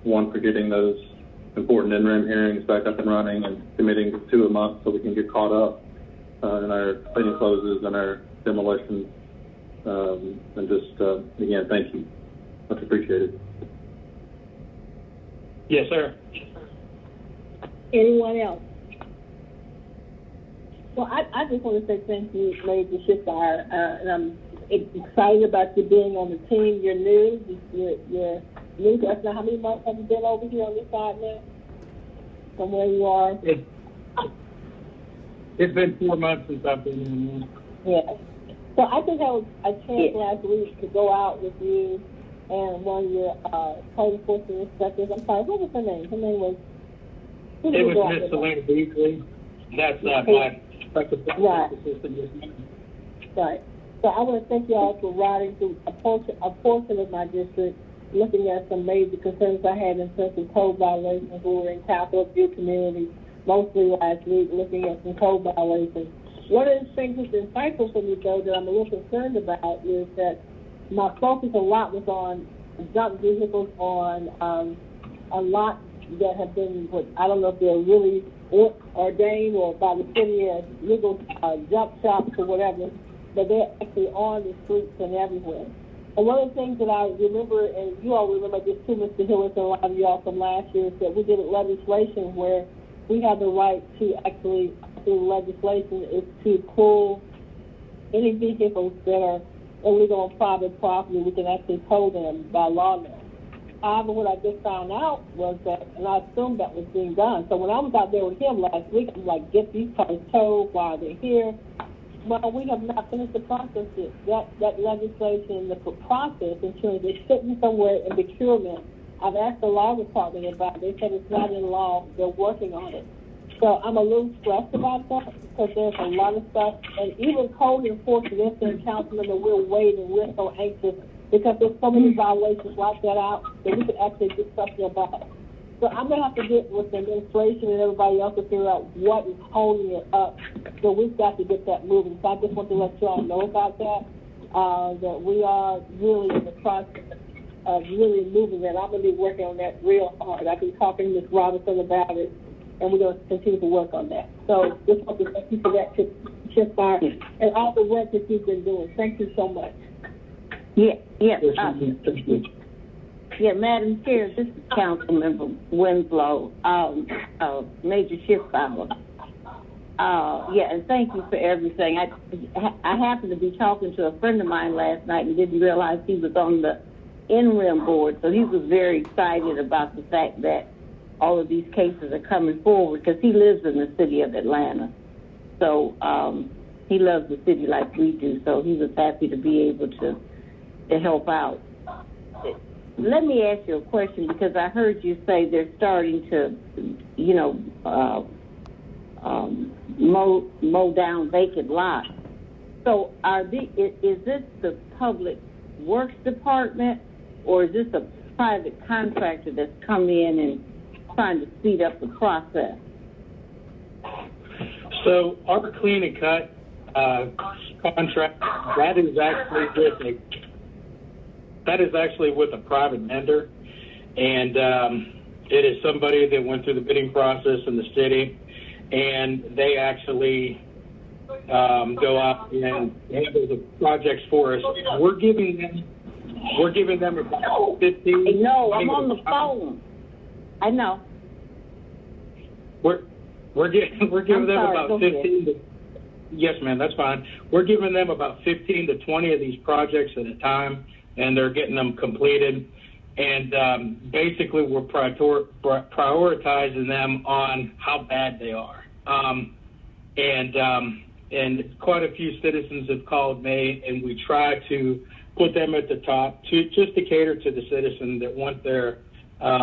one, for getting those important interim hearings back up and running and committing to 2 a month so we can get caught up in our cleaning closes and our demolitions. And just, again, thank you. Much appreciated. Yes, sir. Anyone else? Well, I just want to say thank you, Major Schiffauer, and I'm excited about you being on the team. You're new. You're new to us now. How many months have you been over here on this side now? From where you are? It's been 4 months since I've been in. Yeah. So I think I was a chance last week to go out with you and one of your code enforcement inspectors. I'm sorry, what was her name? Her name was... It was Miss Selena Beasley. That's my assistant. Right. So I want to thank you all for riding through a portion of my district, looking at some major concerns I had in terms of code violations. We were in Capitol View community mostly last week, looking at some code violations. One of the things that's insightful for me, though, that I'm a little concerned about is that my focus a lot was on junk vehicles, on a lot that have been, I don't know if they're really ordained or by the city as legal junk shops or whatever, but they're actually on the streets and everywhere. And one of the things that I remember, and you all remember this too, Mr. Hillis, and a lot of y'all from last year, is that we did legislation where we have the right to actually, through legislation, is to pull any vehicles that are illegal on private property. We can actually tow them by law now. However, what I just found out was that, and I assumed that was being done. So when I was out there with him last week, I'm like, get these cars towed while they're here. Well, we have not finished the process yet. That legislation, the process, ensuring they're sitting somewhere in procurement. I've asked the law department about it. They said it's not in law. They're working on it. So I'm a little stressed about that because there's a lot of stuff. And even code enforcement, there's been councilmen that we're waiting. We're so anxious because there's so many violations like that out that we could actually do something about it. So I'm going to have to get with the administration and everybody else to figure out what is holding it up. So we've got to get that moving. So I just want to let you all know about that, that we are really in the process of really moving that. I'm going to be working on that real hard. I've been talking to Ms. Robinson about it, and we're going to continue to work on that. So just want to thank you for that, Schiffauer, and all the work that you've been doing. Thank you so much. Madam Chair, this is Councilmember Winslow, Major Schiffauer. And thank you for everything. I happened to be talking to a friend of mine last night and didn't realize he was on the NREM board, so he was very excited about the fact that all of these cases are coming forward because he lives in the city of Atlanta. So he loves the city like we do, so he was happy to be able to help out. let me ask you a question, because I heard you say they're starting to, mow down vacant lots. So is this the Public Works Department, or is this a private contractor that's come in and trying to speed up the process? So our clean and cut contract, that is actually with a private vendor, and it is somebody that went through the bidding process in the city, and they actually go out and handle the projects for us. We're giving them about 15. No, I'm on the phone. I know. We're giving them about 15 to, yes, ma'am, that's fine. We're giving them about 15 to 20 of these projects at a time, and they're getting them completed. And basically, we're prioritizing them on how bad they are. And quite a few citizens have called me, and we try to put them at the top just to cater to the citizen that want their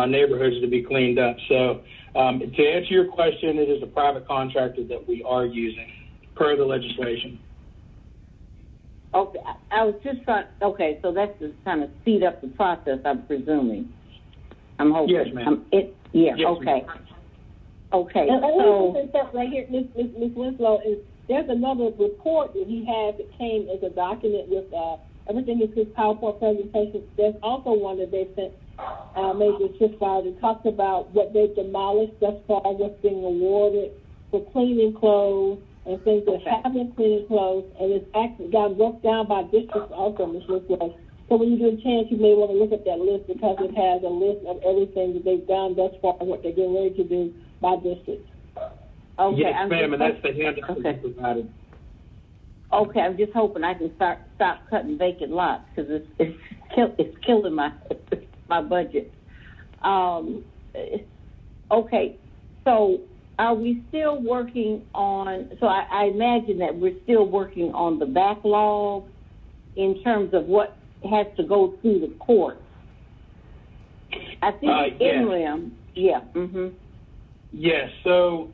neighborhoods to be cleaned up. So to answer your question, it is a private contractor that we are using per the legislation. Okay, I was just trying. Okay, so that's to kind of speed up the process, I'm presuming. I'm hoping. Yes, ma'am. Yes, And okay. Okay, so right here, Ms. Winslow, is there's another report that he has that came as a document with everything is his PowerPoint presentation. There's also one that they sent Major Chiffard that talks about what they've demolished thus far, what's being awarded for cleaning clothes and things that have been cleaning clothes, and it's actually got broke down by districts also, Ms. Winslow. So when you get a chance, you may want to look at that list because it has a list of everything that they've done thus far and what they're getting ready to do by district. Okay, yes, ma'am, and that's the handout that we provided. Okay, I'm just hoping I can stop cutting vacant lots because it's killing my my budget. Okay, so are we still working on? So I imagine that we're still working on the backlog in terms of what has to go through the courts. I think NREM, yeah. Mm-hmm. Yes. So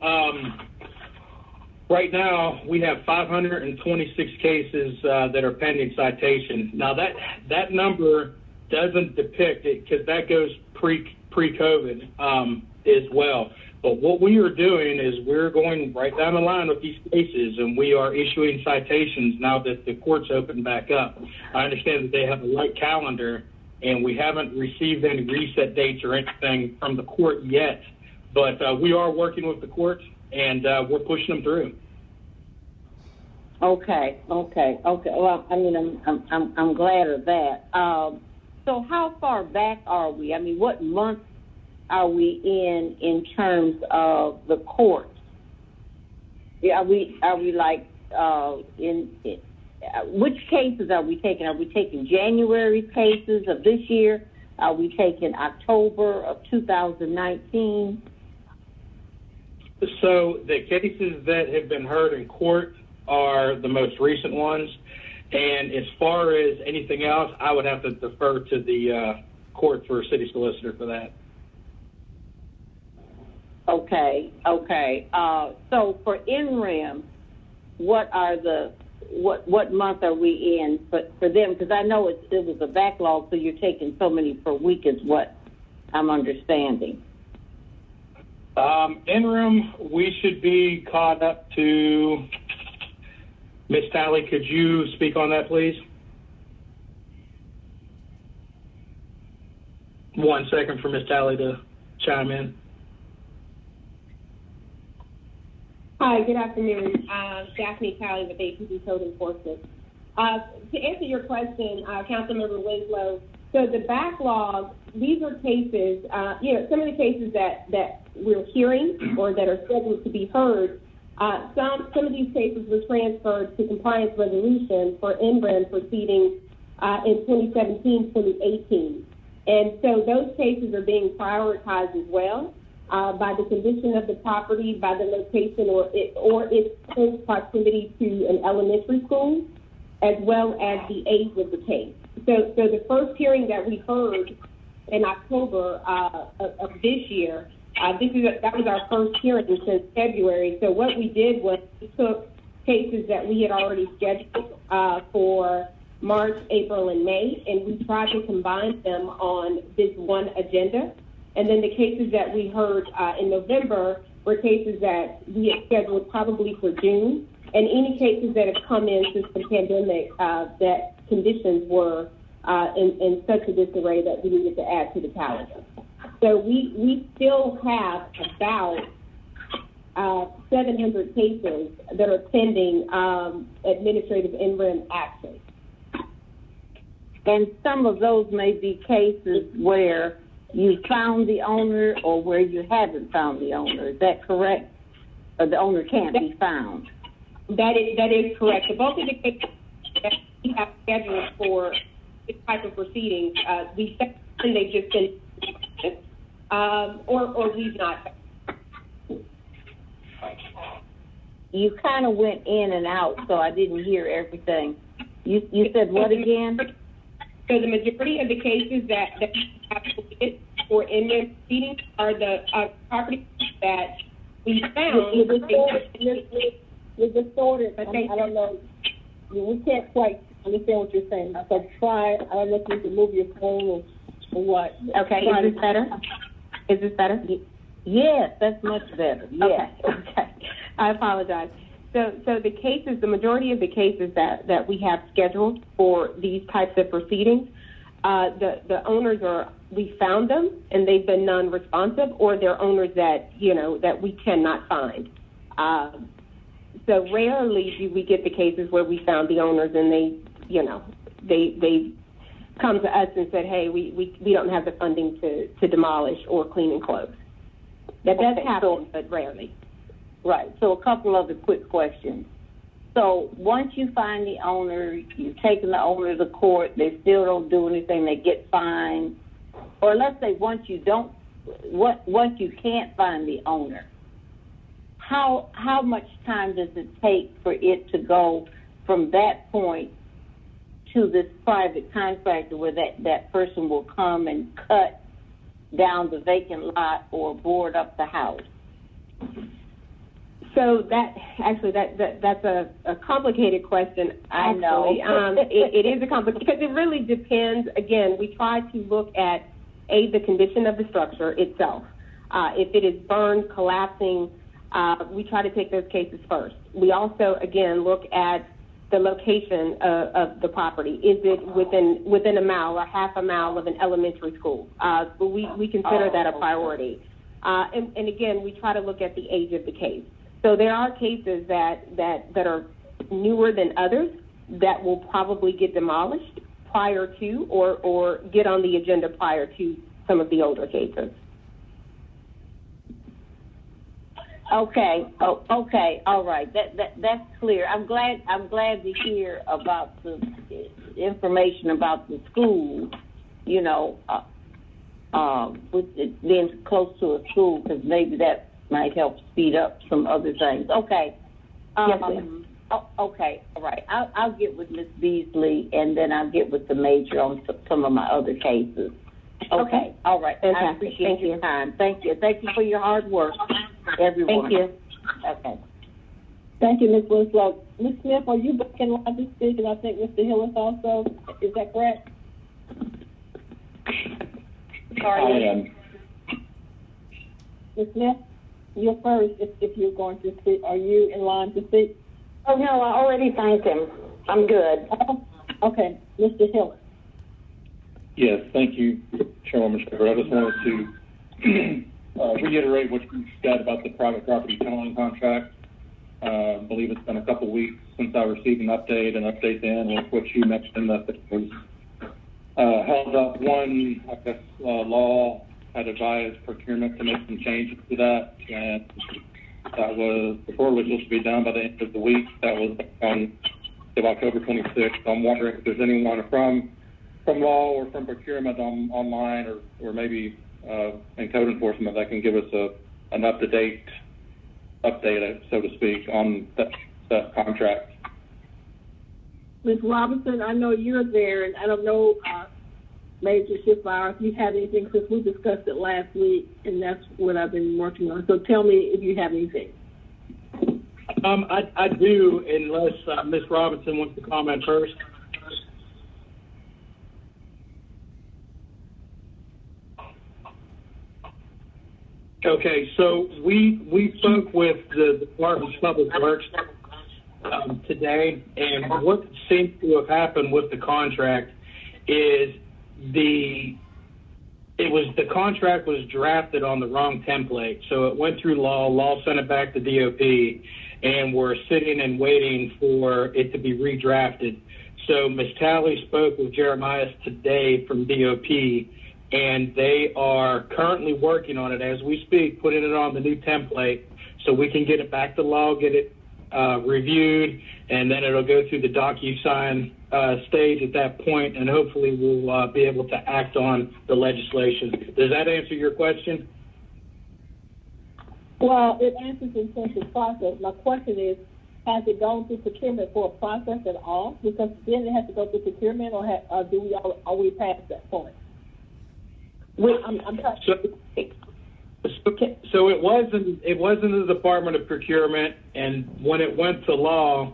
right now we have 526 cases that are pending citation. Now that number doesn't depict it because that goes pre-COVID as well. But what we are doing is we're going right down the line with these cases, and we are issuing citations now that the courts open back up. I understand that they have a light calendar, and we haven't received any reset dates or anything from the court yet. But we are working with the courts, and we're pushing them through. Okay. Well, I mean, I'm glad of that. So how far back are we? I mean, what month are we in terms of the courts? Are we like in which cases are we taking? Are we taking January's cases of this year? Are we taking October of 2019? So the cases that have been heard in court are the most recent ones. And as far as anything else, I would have to defer to the court for city solicitor for that. Okay. So for NREM, what month are we in for them? Because I know it was a backlog, so you're taking so many per week is what I'm understanding. NREM, we should be caught up to, Ms. Talley, could you speak on that, please? 1 second for Ms. Talley to chime in. Hi, good afternoon. Daphne Talley with APD Code Enforcement. To answer your question, Councilmember Winslow, so the backlog, these are cases, some of the cases that we're hearing or that are scheduled to be heard, some of these cases were transferred to compliance resolution for NREM proceedings in 2017, 2018. And so those cases are being prioritized as well. By the condition of the property, by the location or its close proximity to an elementary school, as well as the age of the case. So the first hearing that we heard in October of this year. That was our first hearing since February. So what we did was we took cases that we had already scheduled for March, April, and May, and we tried to combine them on this one agenda. And then the cases that we heard in November were cases that we had scheduled probably for June, and any cases that have come in since the pandemic that conditions were in such a disarray that we needed to add to the calendar. So we still have about 700 cases that are pending administrative interim action. And some of those may be cases where you found the owner or where you haven't found the owner. Is that correct? Or the owner can't be found? That is correct. The bulk of the cases that we have scheduled for this type of proceedings, we said they've just been or we've not. You kind of went in and out, so I didn't hear everything. You said what again? So the majority of the cases that we have completed for inmate proceedings are the properties that we found. You're distorted. I don't know. We can't quite understand what you're saying. So try. I don't know if you can move your phone or what. Okay. Is this better? Is this better? Yes, that's much better. Yes. Okay. I apologize. So the cases, the majority of the cases that we have scheduled for these types of proceedings, the owners we found them and they've been non-responsive, or they're owners that that we cannot find. So rarely do we get the cases where we found the owners and they come to us and said, hey, we don't have the funding to demolish or clean and close. That does happen, but rarely. Right. So a couple other quick questions. So once you find the owner, you've taken the owner to court, they still don't do anything, they get fined. Or let's say once you can't find the owner, how much time does it take for it to go from that point to this private contractor where that person will come and cut down the vacant lot or board up the house? So that's a complicated question. I know. It is a complicated, because it really depends. Again, we try to look at the condition of the structure itself. If it is burned, collapsing, we try to take those cases first. We also, again, look at the location of the property. Is it within a mile or half a mile of an elementary school? So we consider that a priority. And again, we try to look at the age of the case. So there are cases that are newer than others that will probably get demolished prior to or get on the agenda prior to some of the older cases. Okay. Oh, okay. All right. That's clear. I'm glad to hear about the information about the school. With it being close to a school, because maybe that might help speed up some other things. Okay. Yes, ma'am. Okay. All right. I'll get with Ms. Beasley, and then I'll get with the major on some of my other cases. Okay. All right. Fantastic. I appreciate your time. Thank you. Thank you for your hard work, everyone. Thank you. Okay. Thank you, Ms. Winslow. Ms. Smith, are you back in line to speak? And I think Mr. Hillis also. Is that correct? I am. Ms. Smith, you're first if you're going to speak. Are you in line to speak? Oh, no, I already thanked him. I'm good. Okay. Mr. Hillis. Yes, thank you, Chairwoman Shepherd. I just wanted to reiterate what you said about the private property towing contract. I believe it's been a couple weeks since I received an update then with what you mentioned that it was held up. One, I guess, law had advised procurement to make some changes to that, and that was, before it was supposed to be done by the end of the week. That was on October 26th. So I'm wondering if there's anyone from law or from procurement online or maybe in code enforcement that can give us an up-to-date update, so to speak, on that contract. Ms. Robinson, I know you're there, and I don't know, Major Schiffmeyer, if you have anything, because we discussed it last week, and that's what I've been working on. So tell me if you have anything. I do, unless Ms. Robinson wants to comment first. Okay, so we spoke with the Department of Public Works today, and what seems to have happened with the contract is the contract was drafted on the wrong template. So it went through law sent it back to DOP, and we're sitting and waiting for it to be redrafted. So Ms. Talley spoke with Jeremiah today from DOP, and they are currently working on it as we speak, putting it on the new template so we can get it back to law, get it reviewed, and then it'll go through the DocuSign stage at that point, and hopefully we'll be able to act on the legislation. Does that answer your question? Well, it answers in terms of process. My question is, has it gone through procurement for a process at all? Because then it has to go through procurement, or are we past that point? I'm trying So it wasn't the Department of Procurement, and when it went to law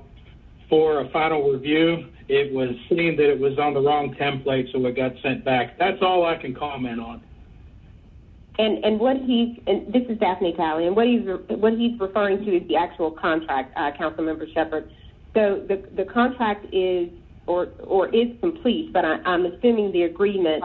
for a final review, it was seen that it was on the wrong template, so it got sent back. That's all I can comment on. And this is Daphne Talley, and what he's referring to is the actual contract, Councilmember Shepherd. So the contract is is complete, but I'm assuming the agreement,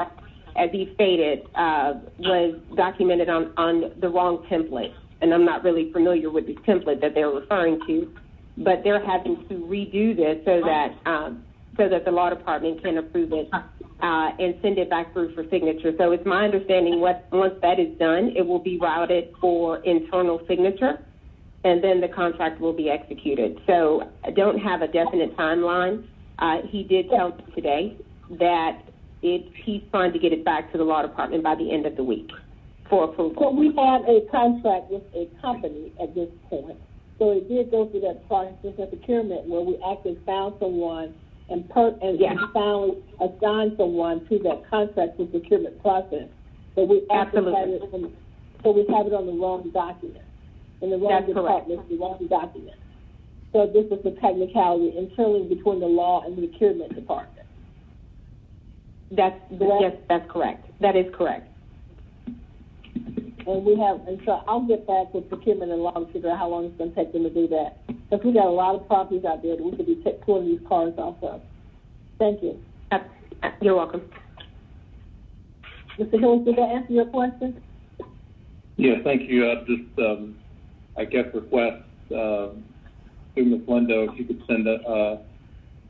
as he stated, was documented on the wrong template. And I'm not really familiar with the template that they're referring to, but they're having to redo this so that the law department can approve it and send it back through for signature. So it's my understanding once that is done, it will be routed for internal signature, and then the contract will be executed. So I don't have a definite timeline. He did tell me today that he's trying to get it back to the law department by the end of the week for approval. So we have a contract with a company at this point. So it did go through that process of procurement where we actually found someone and finally assigned someone to that contract with procurement process. So we actually have it on the wrong document. In the wrong department, the wrong document. So this is a technicality internally between the law and the procurement department. Yes, that's correct. That is correct. And so I'll get back with procurement and law to figure out how long it's going to take them to do that. Because we got a lot of properties out there that we could be pulling these cars off of. Thank you. You're welcome. Mr. Hillis, did that answer your question? Yeah, thank you. I guess request to Ms. Lindo if you could send a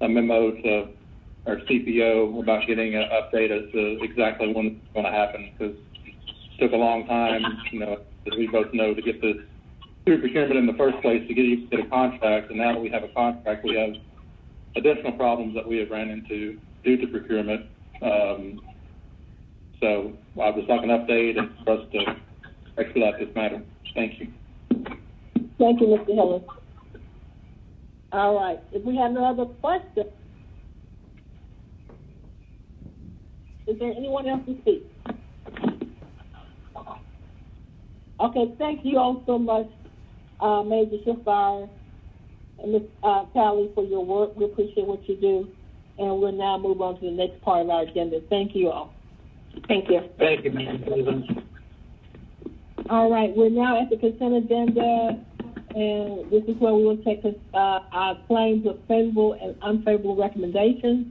memo to our CPO about getting an update as to exactly when it's going to happen, because it took a long time, as we both know, to get this through procurement in the first place, to get a contract. And now that we have a contract, we have additional problems that we have ran into due to procurement. So I'd just like an update and for us to expedite this matter. Thank you. Thank you, Mr. Hillis. All right. If we have no other questions, is there anyone else to speak? Okay, thank you all so much, Major Schiffmeyer and Ms. Talley, for your work. We appreciate what you do. And we'll now move on to the next part of our agenda. Thank you all. Thank you. Thank you, Mr. President. All right, we're now at the consent agenda, and this is where we will take our claims of favorable and unfavorable recommendations.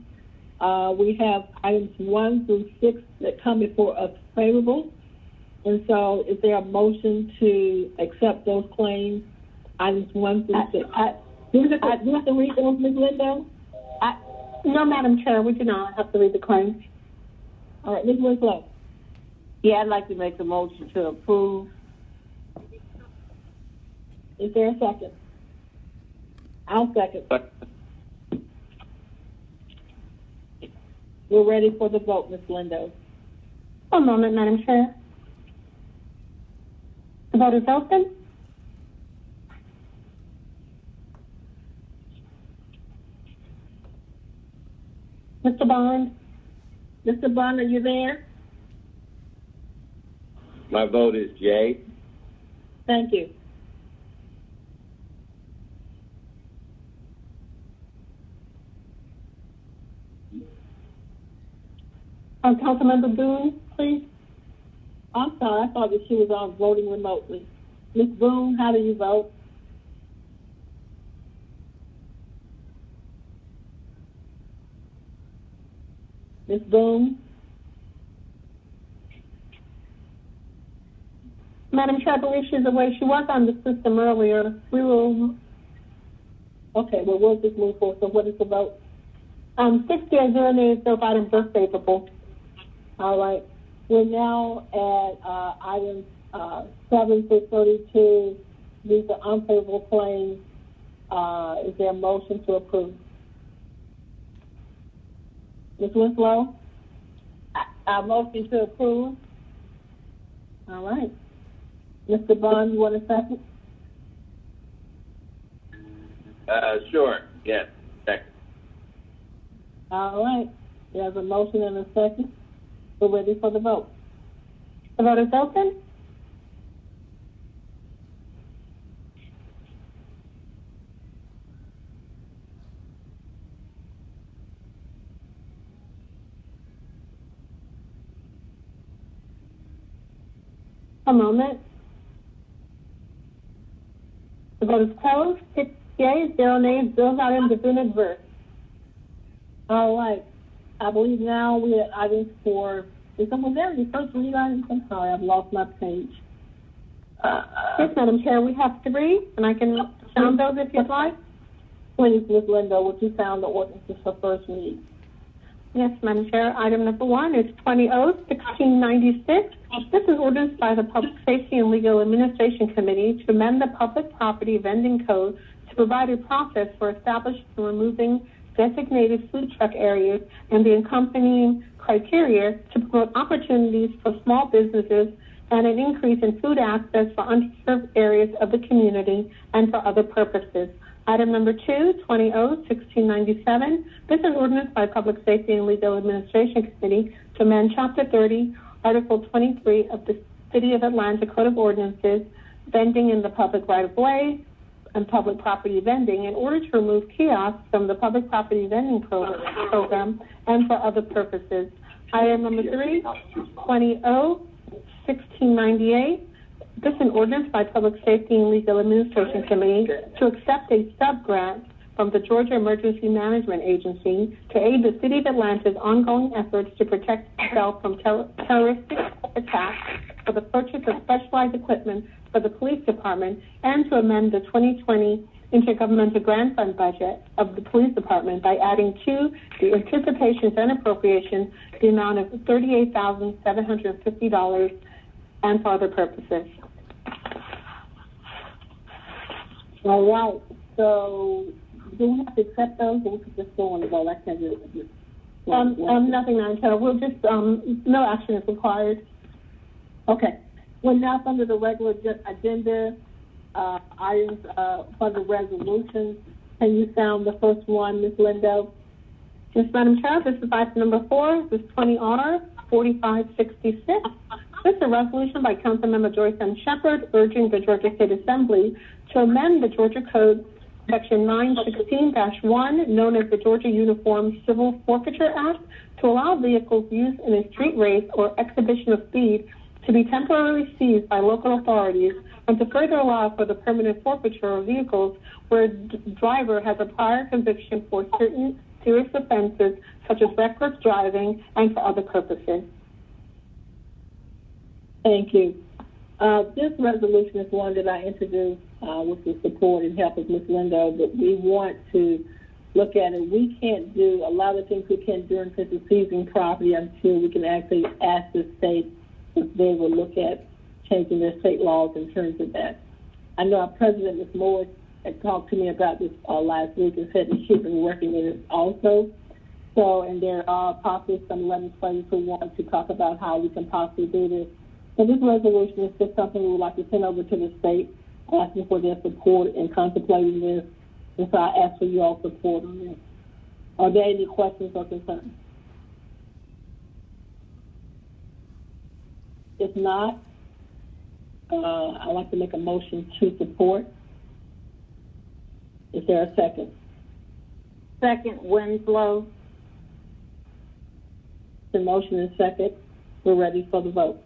We have items 1 through 6 that come before us favorable. And so is there a motion to accept those claims, items 1 through 6? Do we have to read those, Ms. Lindo? No, Madam Chair, we do not have to read the claims. All right, Ms. Winslow. Yeah, I'd like to make a motion to approve. Is there a second? I'll second. We're ready for the vote, Ms. Lindo. One moment, Madam Chair. The vote is open. Mr. Bond? Mr. Bond, are you there? My vote is yay. Thank you. Councilmember Boone, please. I'm sorry, I thought that she was on voting remotely. Ms. Boone, how do you vote? Ms. Boone? Madam Chair, I believe she's away. She was on the system earlier. We will. Okay, well, we'll just move forward. So what is the vote? 6 yeas, 0 nays, no items are favorable. All right. We're now at items 7 through 32. These are unfavorable claims. Is there a motion to approve? Ms. Winslow? A motion to approve. All right. Mr. Bond, you want a second? Sure. Yes. Second. All right. There's a motion and a second. We're ready for the vote. The vote is open. A moment. The vote is closed. 6 yeas, 0 nays, bills items have been adverse. All right. I believe now we're at items for, is someone there? The first read items? I'm sorry, I've lost my page. Yes, Madam Chair, we have 3, and I can sound those if you'd like. Please, Ms. Linda, would you sound the ordinances for first read? Yes, Madam Chair. Item number 1 is 20-1696. This is ordinance by the Public Safety and Legal Administration Committee to amend the Public Property Vending Code to provide a process for establishing and removing designated food truck areas and the accompanying criteria to promote opportunities for small businesses and an increase in food access for underserved areas of the community and for other purposes. Item number 2, 20-1697. This is an ordinance by Public Safety and Legal Administration Committee to amend Chapter 30, Article 23 of the City of Atlanta Code of Ordinances, vending in the public right-of-way and public property vending, in order to remove kiosks from the public property vending program and for other purposes. Item number 3, 20-1698. This is an ordinance by Public Safety and Legal Administration Committee to accept a sub-grant from the Georgia Emergency Management Agency to aid the City of Atlanta's ongoing efforts to protect itself from terroristic attacks for the purchase of specialized equipment for the police department and to amend the 2020 intergovernmental grant fund budget of the police department by adding to the anticipations and appropriations the amount of $38,750 and for other purposes. All right. So do we have to accept those, or we could just go on the vote? I can't do it. Nothing, Madam Chair. We'll just, no action is required. Okay. We're now under the regular agenda items for the resolutions. Can you sound the first one, Ms. Lindo? Yes, Madam Chair. This is item number 4. This is 20R4566. This is a resolution by Councilmember Joyce M. Shepherd urging the Georgia State Assembly to amend the Georgia Code Section 916-1, known as the Georgia Uniform Civil Forfeiture Act, to allow vehicles used in a street race or exhibition of speed to be temporarily seized by local authorities and to further allow for the permanent forfeiture of vehicles where a driver has a prior conviction for certain serious offenses such as reckless driving and for other purposes. Thank you. This resolution is one that I introduced with the support and help of Ms. Lindo, but we want to look at it. We can't do a lot of things we can't do in terms of seizing property until we can actually ask the state if they will look at changing their state laws in terms of that. I know our president, Ms. Morris, had talked to me about this last week and said that she's been working in it also. So, and there are possibly some legislators who want to talk about how we can possibly do this. So this resolution is just something we would like to send over to the state, asking for their support in contemplating this. And so I ask for your support on this. Are there any questions or concerns? If not, I'd like to make a motion to support. Is there a second? Second, Winslow. The motion is second. We're ready for the vote.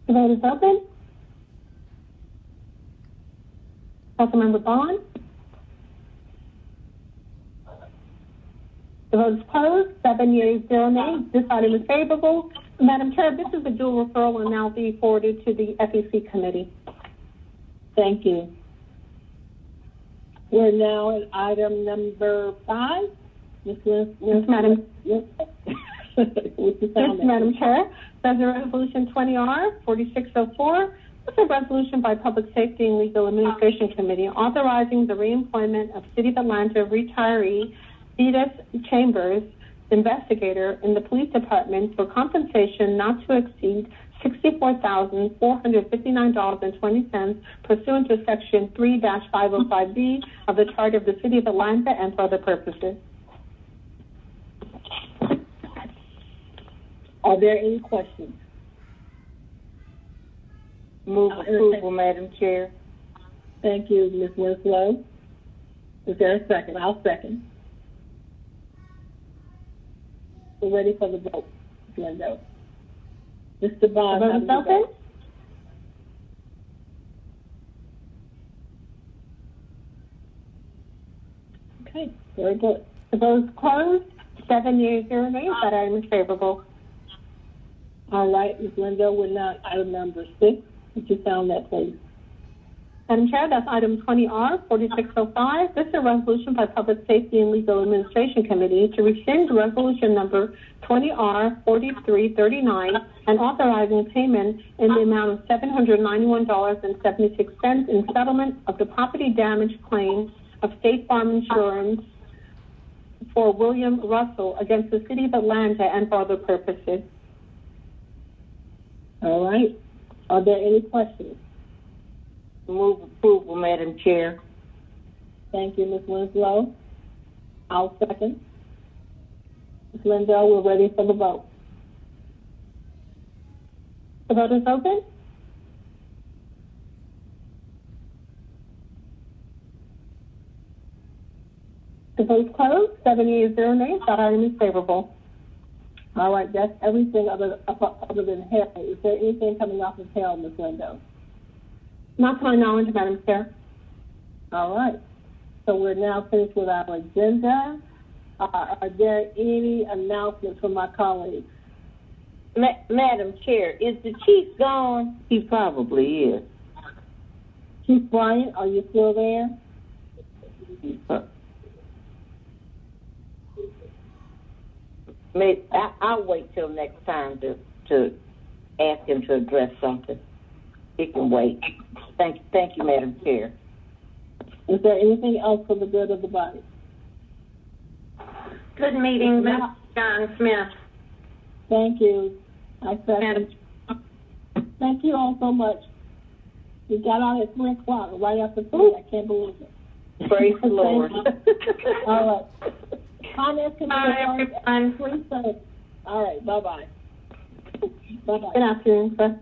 The vote is open. Councilmember Bond. The vote is closed. 7 yeas, 0 nays. This item is favorable. Madam Chair, this is a dual referral and now be forwarded to the FEC committee. Thank you. We're now at item number 5. Ms. Madam. Yes, Madam Chair, there's a resolution 20R 4604. This is a resolution by Public Safety and Legal Administration Committee authorizing the reemployment of City of Atlanta retiree Edith Chambers, investigator in the police department for compensation not to exceed $64,459.20 pursuant to Section 3-505B of the Charter of the City of Atlanta and for other purposes. Are there any questions? Move approval, Madam Chair. Thank you, Ms. Winslow. Is there a second? I'll second. We're ready for the vote, Lindo. Mr. Bond, the vote is open. Okay, very good. The vote is closed. 7 yeas, 0 nays. That item is favorable. All right, Ms. Lindo, we're now at item number 6. Would you sound that, please? Madam Chair, that's item 20R 4605. This is a resolution by Public Safety and Legal Administration Committee to rescind resolution number 20R 4339 and authorizing payment in the amount of $791.76 in settlement of the property damage claim of State Farm Insurance for William Russell against the City of Atlanta and for other purposes. All right. Are there any questions? Move approval, Madam Chair. Thank you, Ms. Winslow. I'll second. Ms. Lindo, we're ready for the vote. The vote is open. The vote is closed. 7 yeas, 0 nays. That item is favorable. All right, that's everything other than hair. Is there anything coming off of hair, Ms. Lindo? Not to my knowledge, Madam Chair. All right. So we're now finished with our agenda. Are there any announcements from my colleagues? Madam Chair, is the chief gone? He probably is. Chief Bryant, are you still there? I'll wait till next time to ask him to address something. He can wait. Thank you, Madam Chair. Is there anything else for the good of the body? Good meeting, Ms. John Smith. Thank you. I second. Thank you all so much. We got out at 3 o'clock, right after 3. I can't believe it. Praise the Lord. All right. Comments can be Bye, everyone. All right. Bye-bye. Bye-bye. Good afternoon, sir.